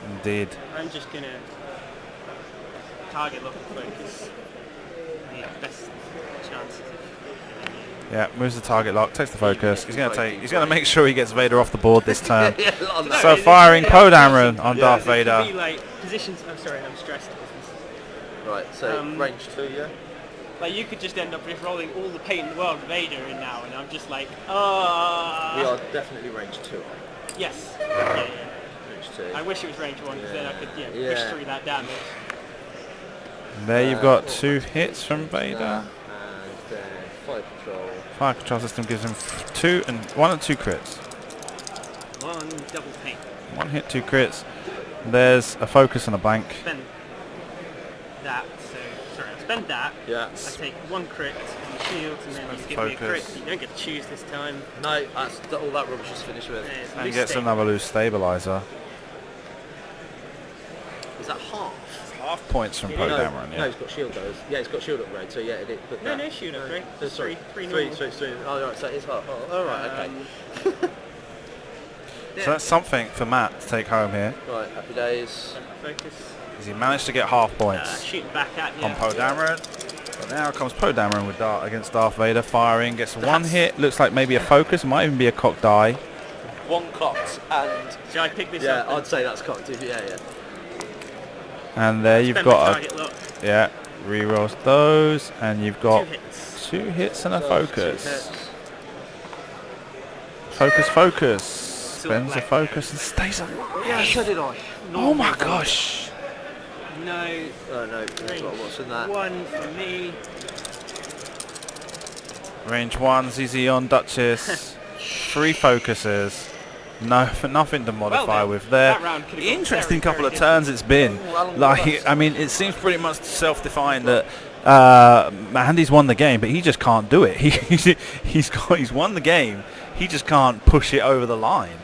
Indeed. I'm just gonna target lock and focus. The best chances. Yeah, moves the target lock, takes the focus. He's gonna make sure he gets Vader off the board this turn. On that. So firing Poe Dameron on Darth It could be Vader. like positions. I'm sorry, I'm stressed. Right, so range 2, yeah? Like you could just end up just rolling all the paint in the world of Vader in now, and I'm just like, We are definitely range 2. yes. Yeah. Range 2. I wish it was range 1 because then I could Yeah. push through that damage. There you've got 2 hits from Vader. And then fire control. Fire control system gives him 1 and 2 crits. 1 double paint. 1 hit, 2 crits. There's a focus and a blank. Spend that. So sorry, I spend that. Yeah. I take 1 crit on the shields, and then you Spend give me a crit. focus. You don't get to choose this time. No, that's all that rubbish is finished with. There's And loose gets state. another loose stabilizer. Is that half? Half points from Poe No, Dameron, no, yeah. he's got shield though. Yeah, he's got shield upgrade, so yeah, it is. But No, that- no shield upgrade. There's sorry, three three, normal. three. Oh, right, so it's half. Oh, all right, okay. So that's something for Matt to take home here. Right, happy days. Focus. Because he managed to get half points Shooting back at you. on Poe Dameron. But now comes Poe Dameron with against Darth Vader, firing, gets 1 hit, looks like maybe a focus, might even be a cocked die. 1 cocked and Shall I pick this yeah, up? then? I'd say that's cocked. Yeah. And there you've Spend my got target lock. yeah, rerolls those, and you've 2 got hits. 2 hits and a So, focus. 2 hits. Focus. Spends the black focus and stays alive. Yeah, so did I. Oh my gosh. No. Oh no, that's what what's in that. 1 for me. Range 1, ZZ on Duchess. 3 focuses. No, nothing to modify then, with there. that round could've gone Interesting very, couple very of turns it's been. Well, Like, I mean, it seems pretty much self-defined that Andy's won the game, but he just can't do it. He's won the game. He just can't push it over the line.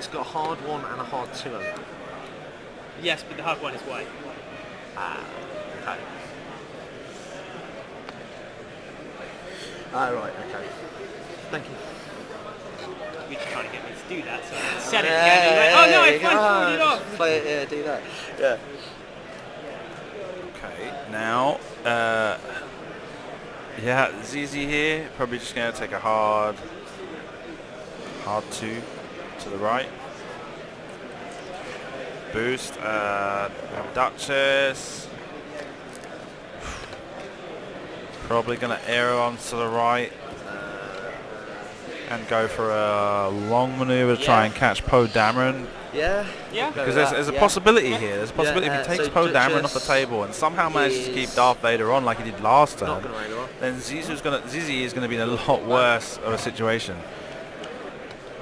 it's got a hard 1 and a hard 2 on it. Yes, but the hard one is white. Okay. Right, okay. Thank you. You're just trying to get me to do that, so I said it again. Like, oh no, I forwarded it off. Play it, yeah, do that. Yeah. Okay, now, yeah, ZZ here, probably just going to take a hard 2 to the right. Boost, we have Duchess. Probably going to arrow onto the right and go for a long maneuver to try and catch Poe Dameron. Yeah. Because there's a possibility here. There's a possibility if he takes Poe Dameron off the table and somehow manages to keep Darth Vader on like he did last turn, then Zizi is going to be in a lot worse of a situation.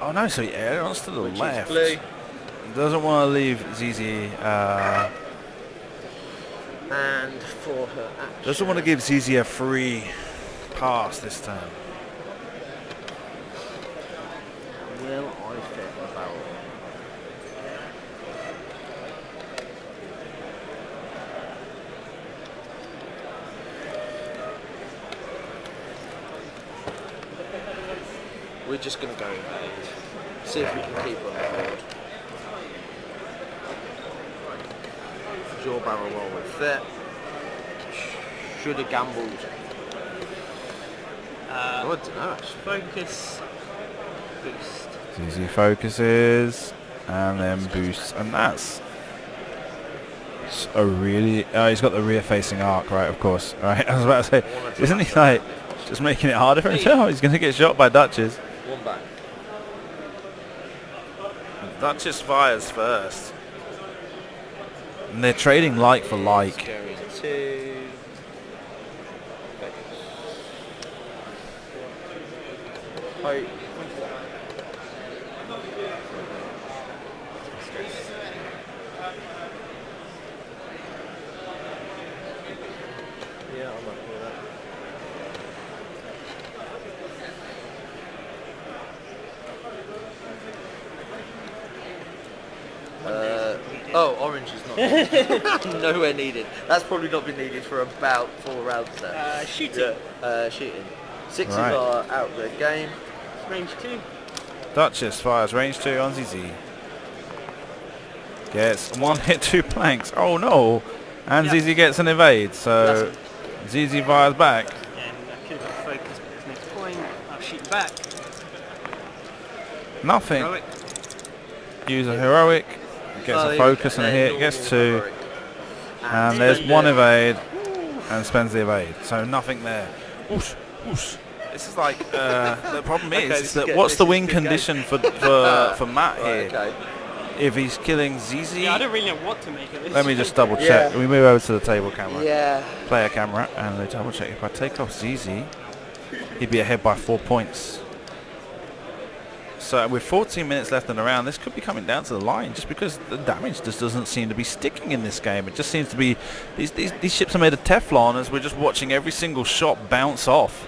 Oh no, so he arrows to the left. Doesn't want to leave Zizi. And for her action. Doesn't want to give Zizi a free pass this turn. Will I fit the barrel? We're just going to go invade. See if we can keep her on the board. Jaw barrel roll with fit. Should have gambled. I don't know actually. Focus. Boost. ZZ focuses and then boosts, and that's a really... Oh, he's got the rear facing arc, right, of course. Right, I was about to say, isn't he like just making it harder for himself? He's going to get shot by Duchess. One back. Duchess fires first. And they're trading like for like. Going to... Height. Yeah, I'm not with that. Oh, orange is not needed. Nowhere needed. That's probably not been needed for about 4 rounds now. Shooting. Yeah, shooting. Sixes Right. are out of the game. Range 2. Duchess fires range 2 on ZZ. Gets 1 hit, 2 planks. Oh no! And Yep. ZZ gets an evade, so ZZ fires back. And I could have got focus, but there's no point. I'll shoot back. Nothing. Heroic. Use a heroic. Gets a focus and a hit. Gets 2. And there's 1 evade. And spends the evade. So nothing there. Whoosh, whoosh. This is like the problem is that what's the win condition for Matt here? Okay. If he's killing ZZ, Yeah, I don't really know what to make of this. let me just double check. We move over to the table camera, Yeah. player camera, and they double check. If I take off ZZ, he'd be ahead by 4 points. So with 14 minutes left in the round, this could be coming down to the line, just because the damage just doesn't seem to be sticking in this game. It just seems to be these ships are made of Teflon, as we're just watching every single shot bounce off.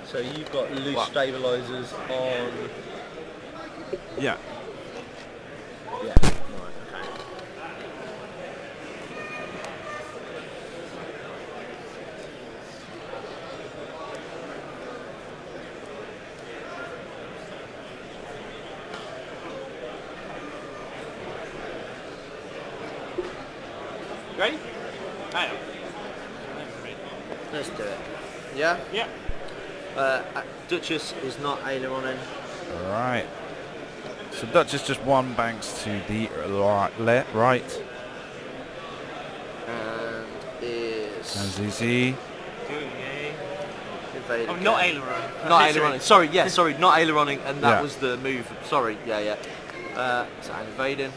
So you've got loose stabilizers on. Yeah. Yeah. Right. Okay. Ready? I am. Let's do it. Yeah. Yeah. Duchess is not aileroning. Right. So Duchess just 1 banks to the right. And is And ZZ. Doing invading. Oh, not aileron. Not aileroning. Sorry, not aileroning, and that Yeah. was the move. Sorry, yeah. So I'm invading.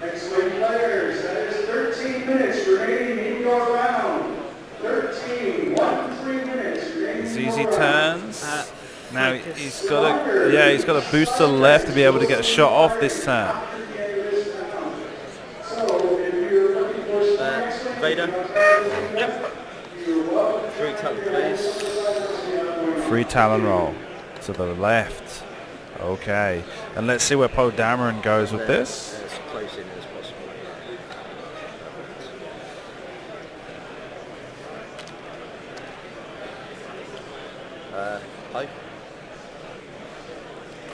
Excellent players, that is 13 minutes remaining in your round. 13, 3 minutes remaining in ZZ your round. turns. Now he's got a boost to the left to be able to get a shot off this turn. So if you're looking for snacks, Vader. Yep. you're welcome 3 talent, please. 3 talon roll to the left. Okay, and let's see where Poe Dameron goes with this. As close in as possible. Hi.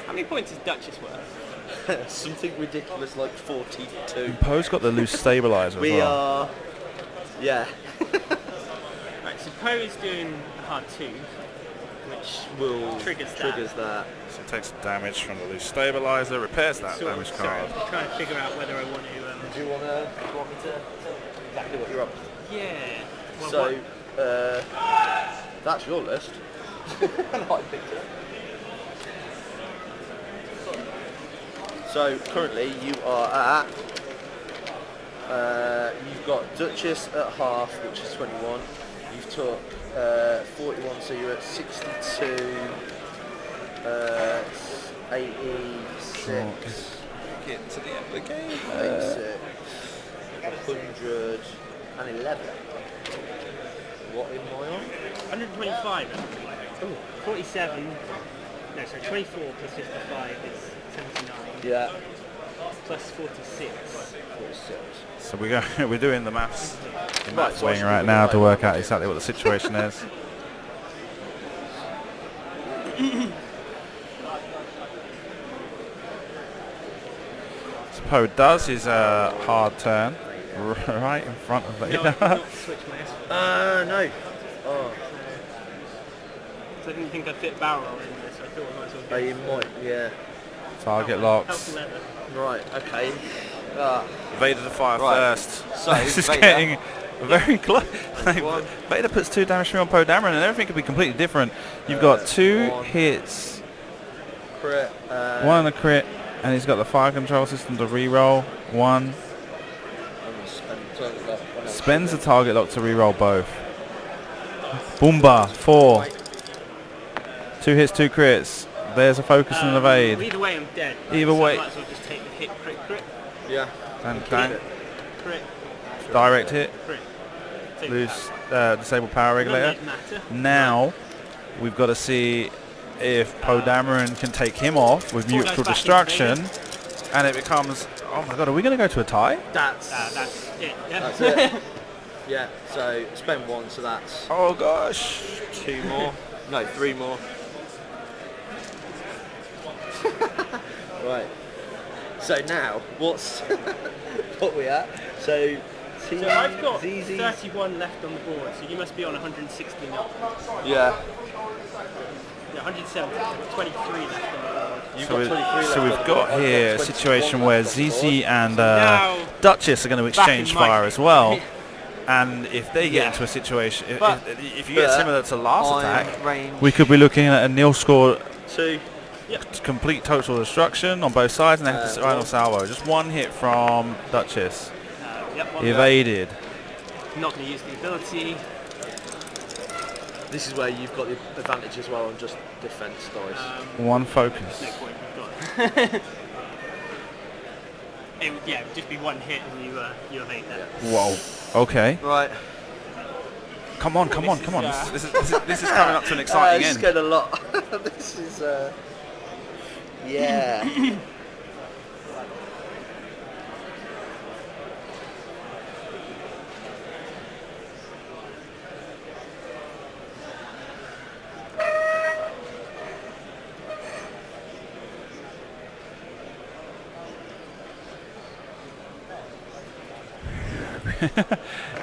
How many points is Duchess worth? Something ridiculous like 42. Poe's got the loose stabilizer as We well. are... Yeah. Right, so Poe is doing a hard 2, which triggers that. So it takes damage from the loose stabilizer, repairs that Sort of, damage sorry, card. I'm trying to figure out whether I want to... Do you want me to tell exactly what you're up to? yeah. Well, So, that's your list. I picked it. So currently you are at, you've got Duchess at half, which is 21. You've took 41, so you're at 62, 86, Get to the end of the game. 86, 111. What am I on? 125. Oh, 47. No, sorry, 24 plus 55 is 79. Yeah. Plus 46. 46. So we're doing the maths in Right, maths so I wing should right be now right. to work out exactly what the situation is. So Poe does his hard turn right in front of No, I Vader. did not switch my S. No. Oh, So I didn't think I'd fit barrel roll in this, so I thought I might as well go. you might, yeah. Target Help locks. leather. Right, okay. Vader to fire Right. first. So, this is Vader. getting very close. One. Vader puts 2 damage on Poe Dameron and everything could be completely different. You've got 2 one. hits, Crit. 1 on a crit, and he's got the fire control system to reroll. 1. Spends the target lock to reroll both. Boomba, 4. 2 hits, 2 crits. There's a focus and evade. Either way, I'm dead. Either so way. I might as well just take the hit, crit, Yeah. And bang. crit, Direct hit. crit. Take Loose disable power that. None regulator. of those matter. Now we've got to see if Poe Dameron can take him off with Four mutual goes back destruction, into and it becomes, oh my god, are we going to go to a tie? That's That's it. Yeah. that's it. Yeah, so spend 1, so that's Oh gosh. 2 more. No, 3 more. Right. So now, what's what we at? So, So I've got ZZ. 31 left on the board, so you must be on 160 now. Yeah. Yeah, 170. So I've got 23 left on the board. You've So, got 23 left so on we've the got board. here I've a got situation 21 where left on the ZZ board. and Now, Duchess are going to back exchange in my fire as well. game. And if they get Yeah. into a situation, But- if you get similar to last I'm attack, range we could be looking at a nil score, 2. complete total destruction on both sides, and they have to final one. salvo. Just 1 hit from Duchess. Yep, one Evaded. not going to use the ability. This is where you've got the advantage as well on just defense dice. 1 focus. No point, we've got. It would just be 1 hit and you evade that. Whoa. Okay. Right. Come on, come on, come on. This is coming up to an exciting This is end. getting a lot. This is yeah.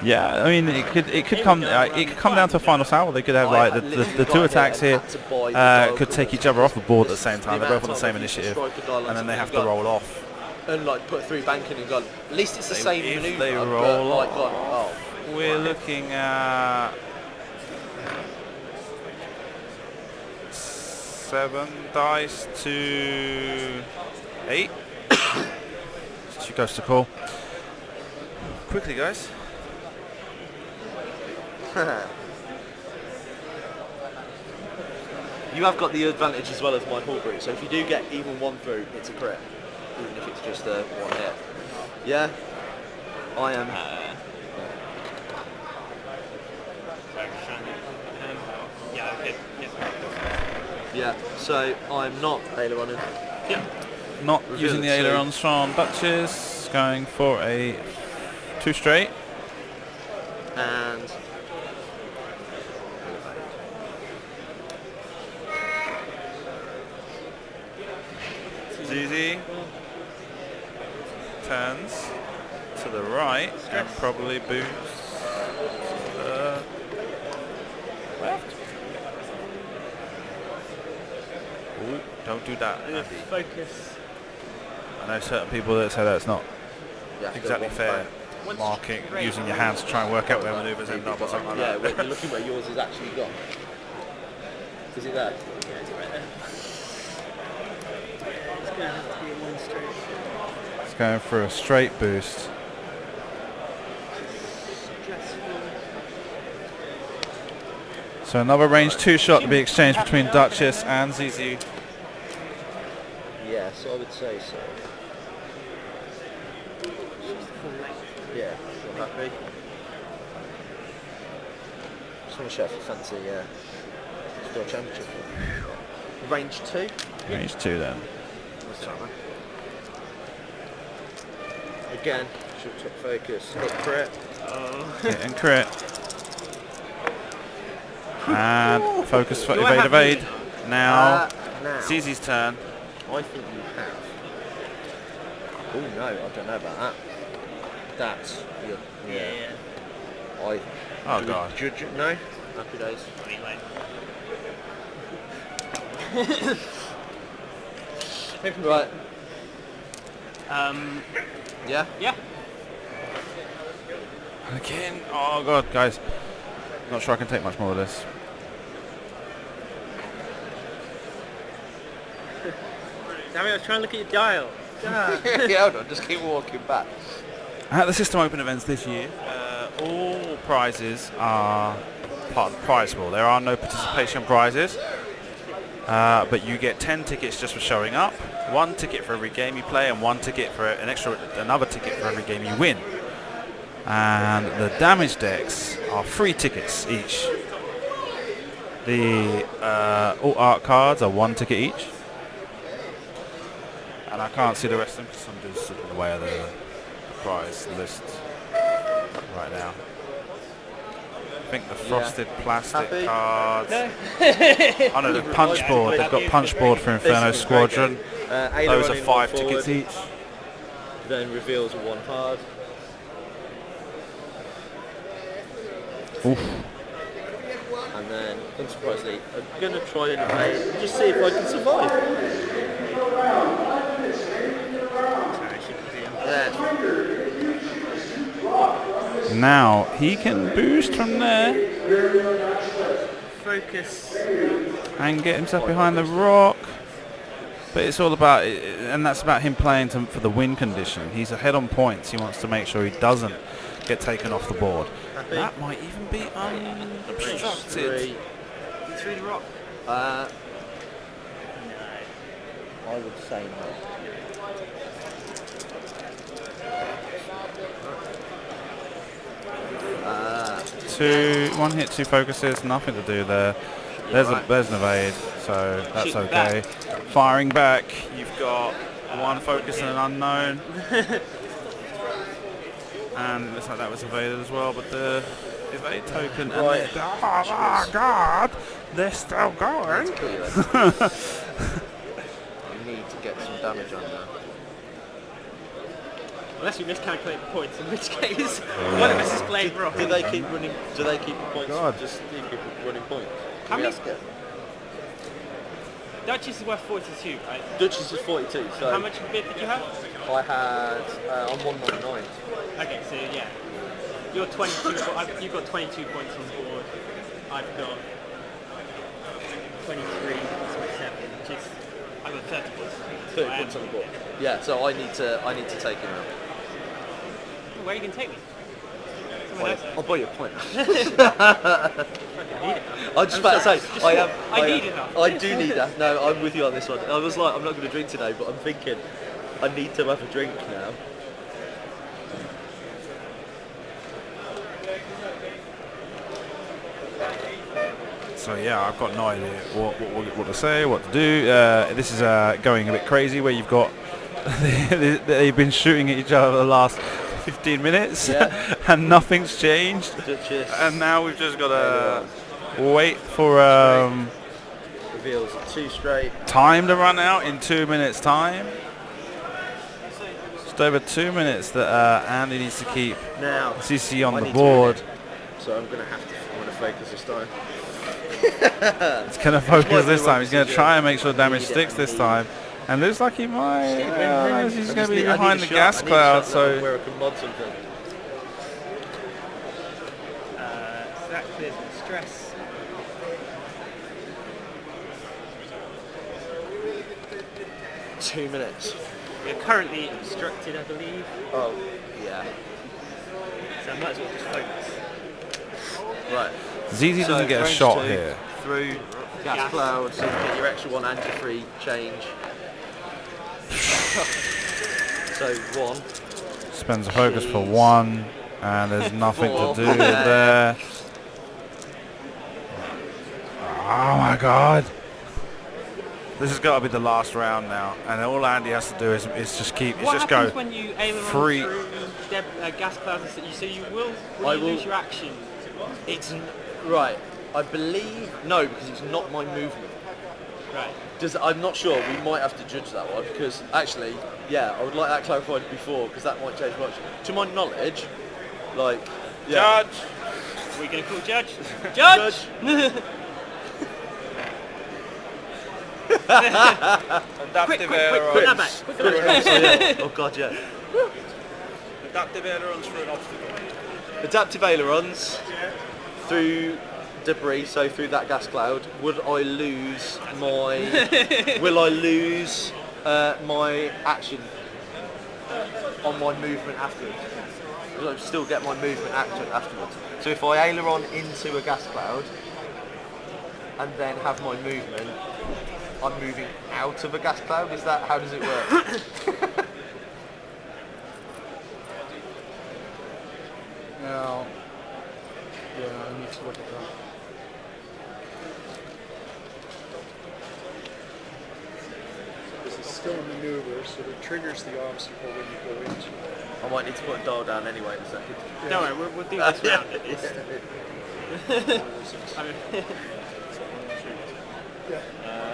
Yeah, I mean it could come down to a final salvo. They could have like the 2 attacks here could take each other off the board at the same time. They're both on the same initiative, and then they have to roll off. And like put 3 bank in and gone. At least it's the same If maneuver. they but, roll like, off, gone, oh. we're looking at 7 dice to 8. She goes to call. Quickly, guys. You have got the advantage as well as my Hawkroot, so if you do get even 1 through, it's a crit, even if it's just a 1 hit. Yeah, I am. Yeah, so I'm not aileroning. Yep. Not Reveal using the it, so- ailerons from Duchess, going for a 2 straight. And ZZ turns to the right and probably boosts left. Ooh, don't do that, Andy. Focus. I know certain people that say that's not yeah, go exactly one fair. back. Once Marking, straight. using your hands to try and work out where manoeuvres end up or something like Yeah, that. when you're looking where yours has actually gone. Is it there? Yeah, it's right there. It's going to have to be a 1 straight. It's going for a straight boost. Stressful. So another range 2 shot to be exchanged between Duchess and ZZ. Yes, I would say so. Yeah, you're happy. Just want to show if you fancy, still championship. Range 2. Range 2 then. Again, shoot check focus, hit crit. Hit and crit. And focus for Do I evade, have evade. Now, Now, ZZ's turn. I think you have. Oh no, I don't know about that. That's Yeah. I. Oh do we god. Judge it? No. Happy days. Anyway. Right. Yeah. Yeah. Again. Oh god, guys. Not sure I can take much more of this. Damn it, I was trying to look at your dial. Yeah, hold on, just keep walking back. At the System Open events this year, all prizes are part of the prize pool. There are no participation prizes, but you get 10 tickets just for showing up, 1 ticket for every game you play, and 1 ticket for another ticket for every game you win. And the damage decks are 3 tickets each. The alt art cards are 1 ticket each. And I can't see the rest of them because I'm just in the way of the prize list right now. I think the frosted plastic Happy? cards. No. Oh no, the punch board. They've got punch board for Inferno This is a great Squadron. game. Those are aileron in 5 one tickets forward, each. Then reveals 1 hard. Oof. And then, unsurprisingly, I'm going to try and evade and just see if I can survive. Yeah. Now he can boost from there Focus. and get himself behind the rock. But it's all about, and that's about him playing for the win condition. He's ahead on points. He wants to make sure he doesn't get taken off the board. Happy? That might even be unobstructed. Through the rock. I would say no. Two, 1 hit, 2 focuses, nothing to do there. There's an evade, so that's Shooting okay. Firing back, you've got 1 focus and an unknown. And looks like that was evaded as well, but the evade token and Right. oh my god, they're still going. Kill you then. You need to get some damage on there. Unless we miscalculate the points, in which case one of us is playing wrong. Do they keep running? Do they keep the points? God. Just keep running points. How many- Yeah. Duchess is worth 42, right? Duchess is 42. So How much bid did you have? I had on 199. Okay, so yeah. You're 22, you've got 22 points on the board. I've got 23, 27, which is, I've got 30 points. 30 points on the board. Yeah. So I need to take him out. Where are you going to take me? Somewhere else. I'll buy you a point. I need it. I was just about to say, I need enough. I do need that. No, I'm with you on this one. I was like, I'm not going to drink today, but I'm thinking I need to have a drink now. So yeah, I've got no idea what to say, what to do. This is going a bit crazy where you've got they've been shooting at each other for the last 15 minutes and nothing's changed. And now we've just got to wait for reveals 2 straight. Time to run out in 2 minutes time. Just over 2 minutes that Andy needs to keep now CC on the board. So I'm going to focus this time. It's going to focus this time. He's going to try and make sure damage sticks this time. And looks like he might. He's going to be behind the gas cloud. So where I can mod something. So that clears the stress. Two minutes. We're currently obstructed, I believe. Oh, yeah. So I might as well just focus. Right. ZZ doesn't get a shot here. Through gas cloud, so you get your extra 1 anti-free change. So 1. Spends a focus for 1, and there's nothing to do there. Oh my god. This has got to be the last round now, and all Andy has to do is just keep. What just happens go when you aim free. through gas clouds? So you will lose your action. It's right. I believe no, because it's not my movement. Right. I'm not sure. We might have to judge that one because actually, yeah, I would like that clarified before because that might change much. To my knowledge, like Judge. Are we going to call Judge? Judge. Adaptive ailerons. Quick. Oh god, yeah. Adaptive ailerons through an obstacle. Adaptive ailerons through debris, so through that gas cloud. Would I lose my? Will I lose my action on my movement afterwards? Will I still get my movement action afterwards? So if I aileron into a gas cloud and then have my movement, I'm moving out of a gas cloud. Is that how does it work? Now, yeah, I need to look at that. This is still a maneuver, so it triggers the obstacle when you go into it. I might need to put a dial down anyway in a second. Don't worry, we'll do this round at least.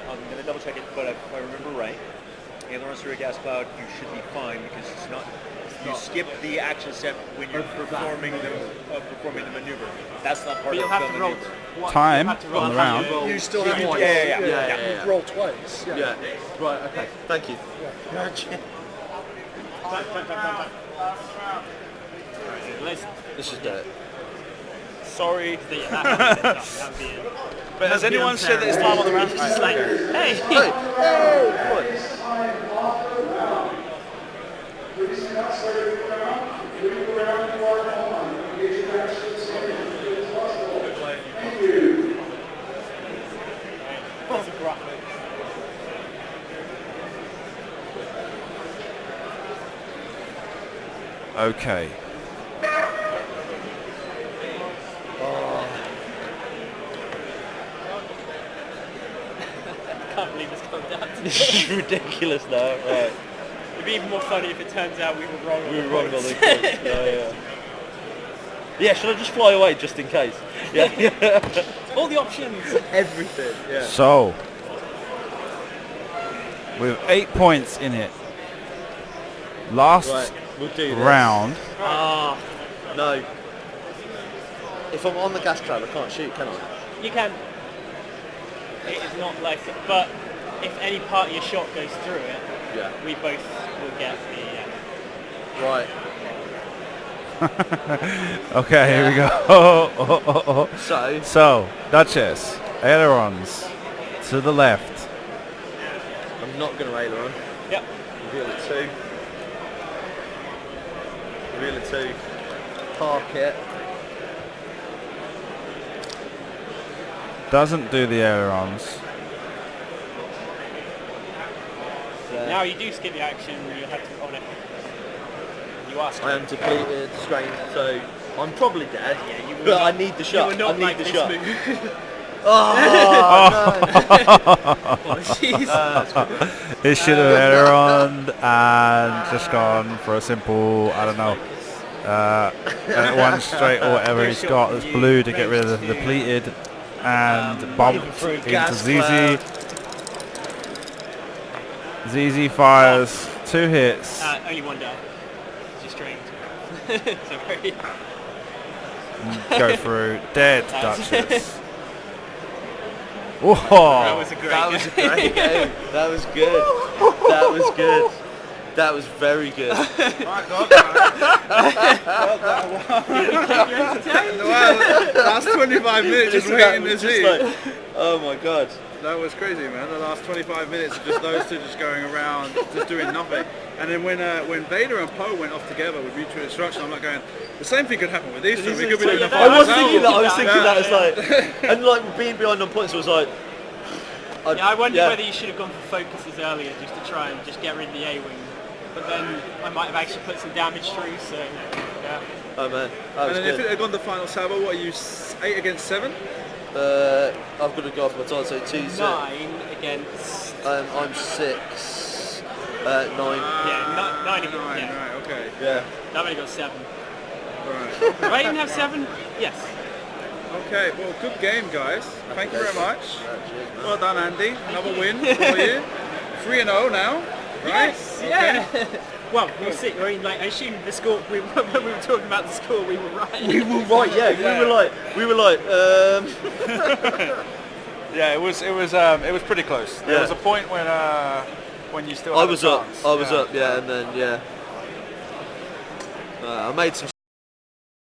I'm going to double check it, but if I remember right, ailerons through a gas cloud, you should be fine because it's not. You skip the action step when you're performing the maneuver. That's not part But you'll of have the to roll maneuver. Time have to roll on the round. You still have to Yeah. You roll twice. Yeah. Right. Okay. Thank you. Let's just do it. Sorry. That'd be it. But has anyone said that it's time on the round? It's like, hey! This time off the round. Please do not start at the round. Leave the round you are on. Get your match to the same as possible. Thank you. That's a graphic. Okay. I can't believe it's gone down to This is ridiculous now. Right. It'd be even more funny if it turns out we were wrong. We were wrong on the points. Yeah. Yeah, should I just fly away just in case? Yeah. All the options. Everything. Yeah. So, with 8 points in it. Last Right. We'll do this. round. Ah, No. If I'm on the gas cloud, I can't shoot, can I? you can. It is not like it, but if any part of your shot goes through it, Yeah. we both will get the. Right. Okay, here we go. So, Duchess, ailerons to the left. I'm not going to aileron. Yep. Reveal it 2. Reveal it 2. Park it. Doesn't do the ailerons. Now you do skip the action, you have to on it. You ask. I am depleted, strained, so I'm probably dead. Yeah, you will but not, I need the shot. You will not I need like the this shot. move. Apologies. It should have had her on and just gone for a simple, I don't know, one straight or whatever he's got that's blue to get rid of the depleted, and bumped into ZZ. ZZ fires 2 hits. Only one die. Just drained. Sorry. Go through. Dead Duchess. Whoa. That was a great That was a great game. That was good. That was good. That was very good. My God, Last 25 minutes just waiting to see. Like, oh my God. That was crazy, man. The last 25 minutes of just those two just going around, just doing nothing. And then when Vader and Poe went off together with mutual destruction, I'm like going, the same thing could happen with these two. We could be doing a I was thinking that. Yeah. It's like, and like being behind on points was like. I wondered whether you should have gone for focuses earlier just to try and just get rid of the A-wing. But then I might have actually put some damage through, so yeah. Oh man, that was And then good. if it had gone to final saber, what are you, 8 against 7? I've got to go off my time, so 2 9 against... I'm 6. 9. Yeah, 9 against... 9, Yeah. right, okay. Yeah. I've only got 7. Right. Do I even have 7? Yes. Okay, well, good game, guys. Thank you very much. Cheers, man. Well done, Andy. Another win for you. 3-0 now, right? Yes, Okay. yeah. Well, we'll see. I mean, like, I assume the score, when we were talking about the score, we were right. We were right, yeah. We were like, Yeah, it was pretty close. There Yeah. was a point when you still I had was a up, chance. and then, yeah. I made some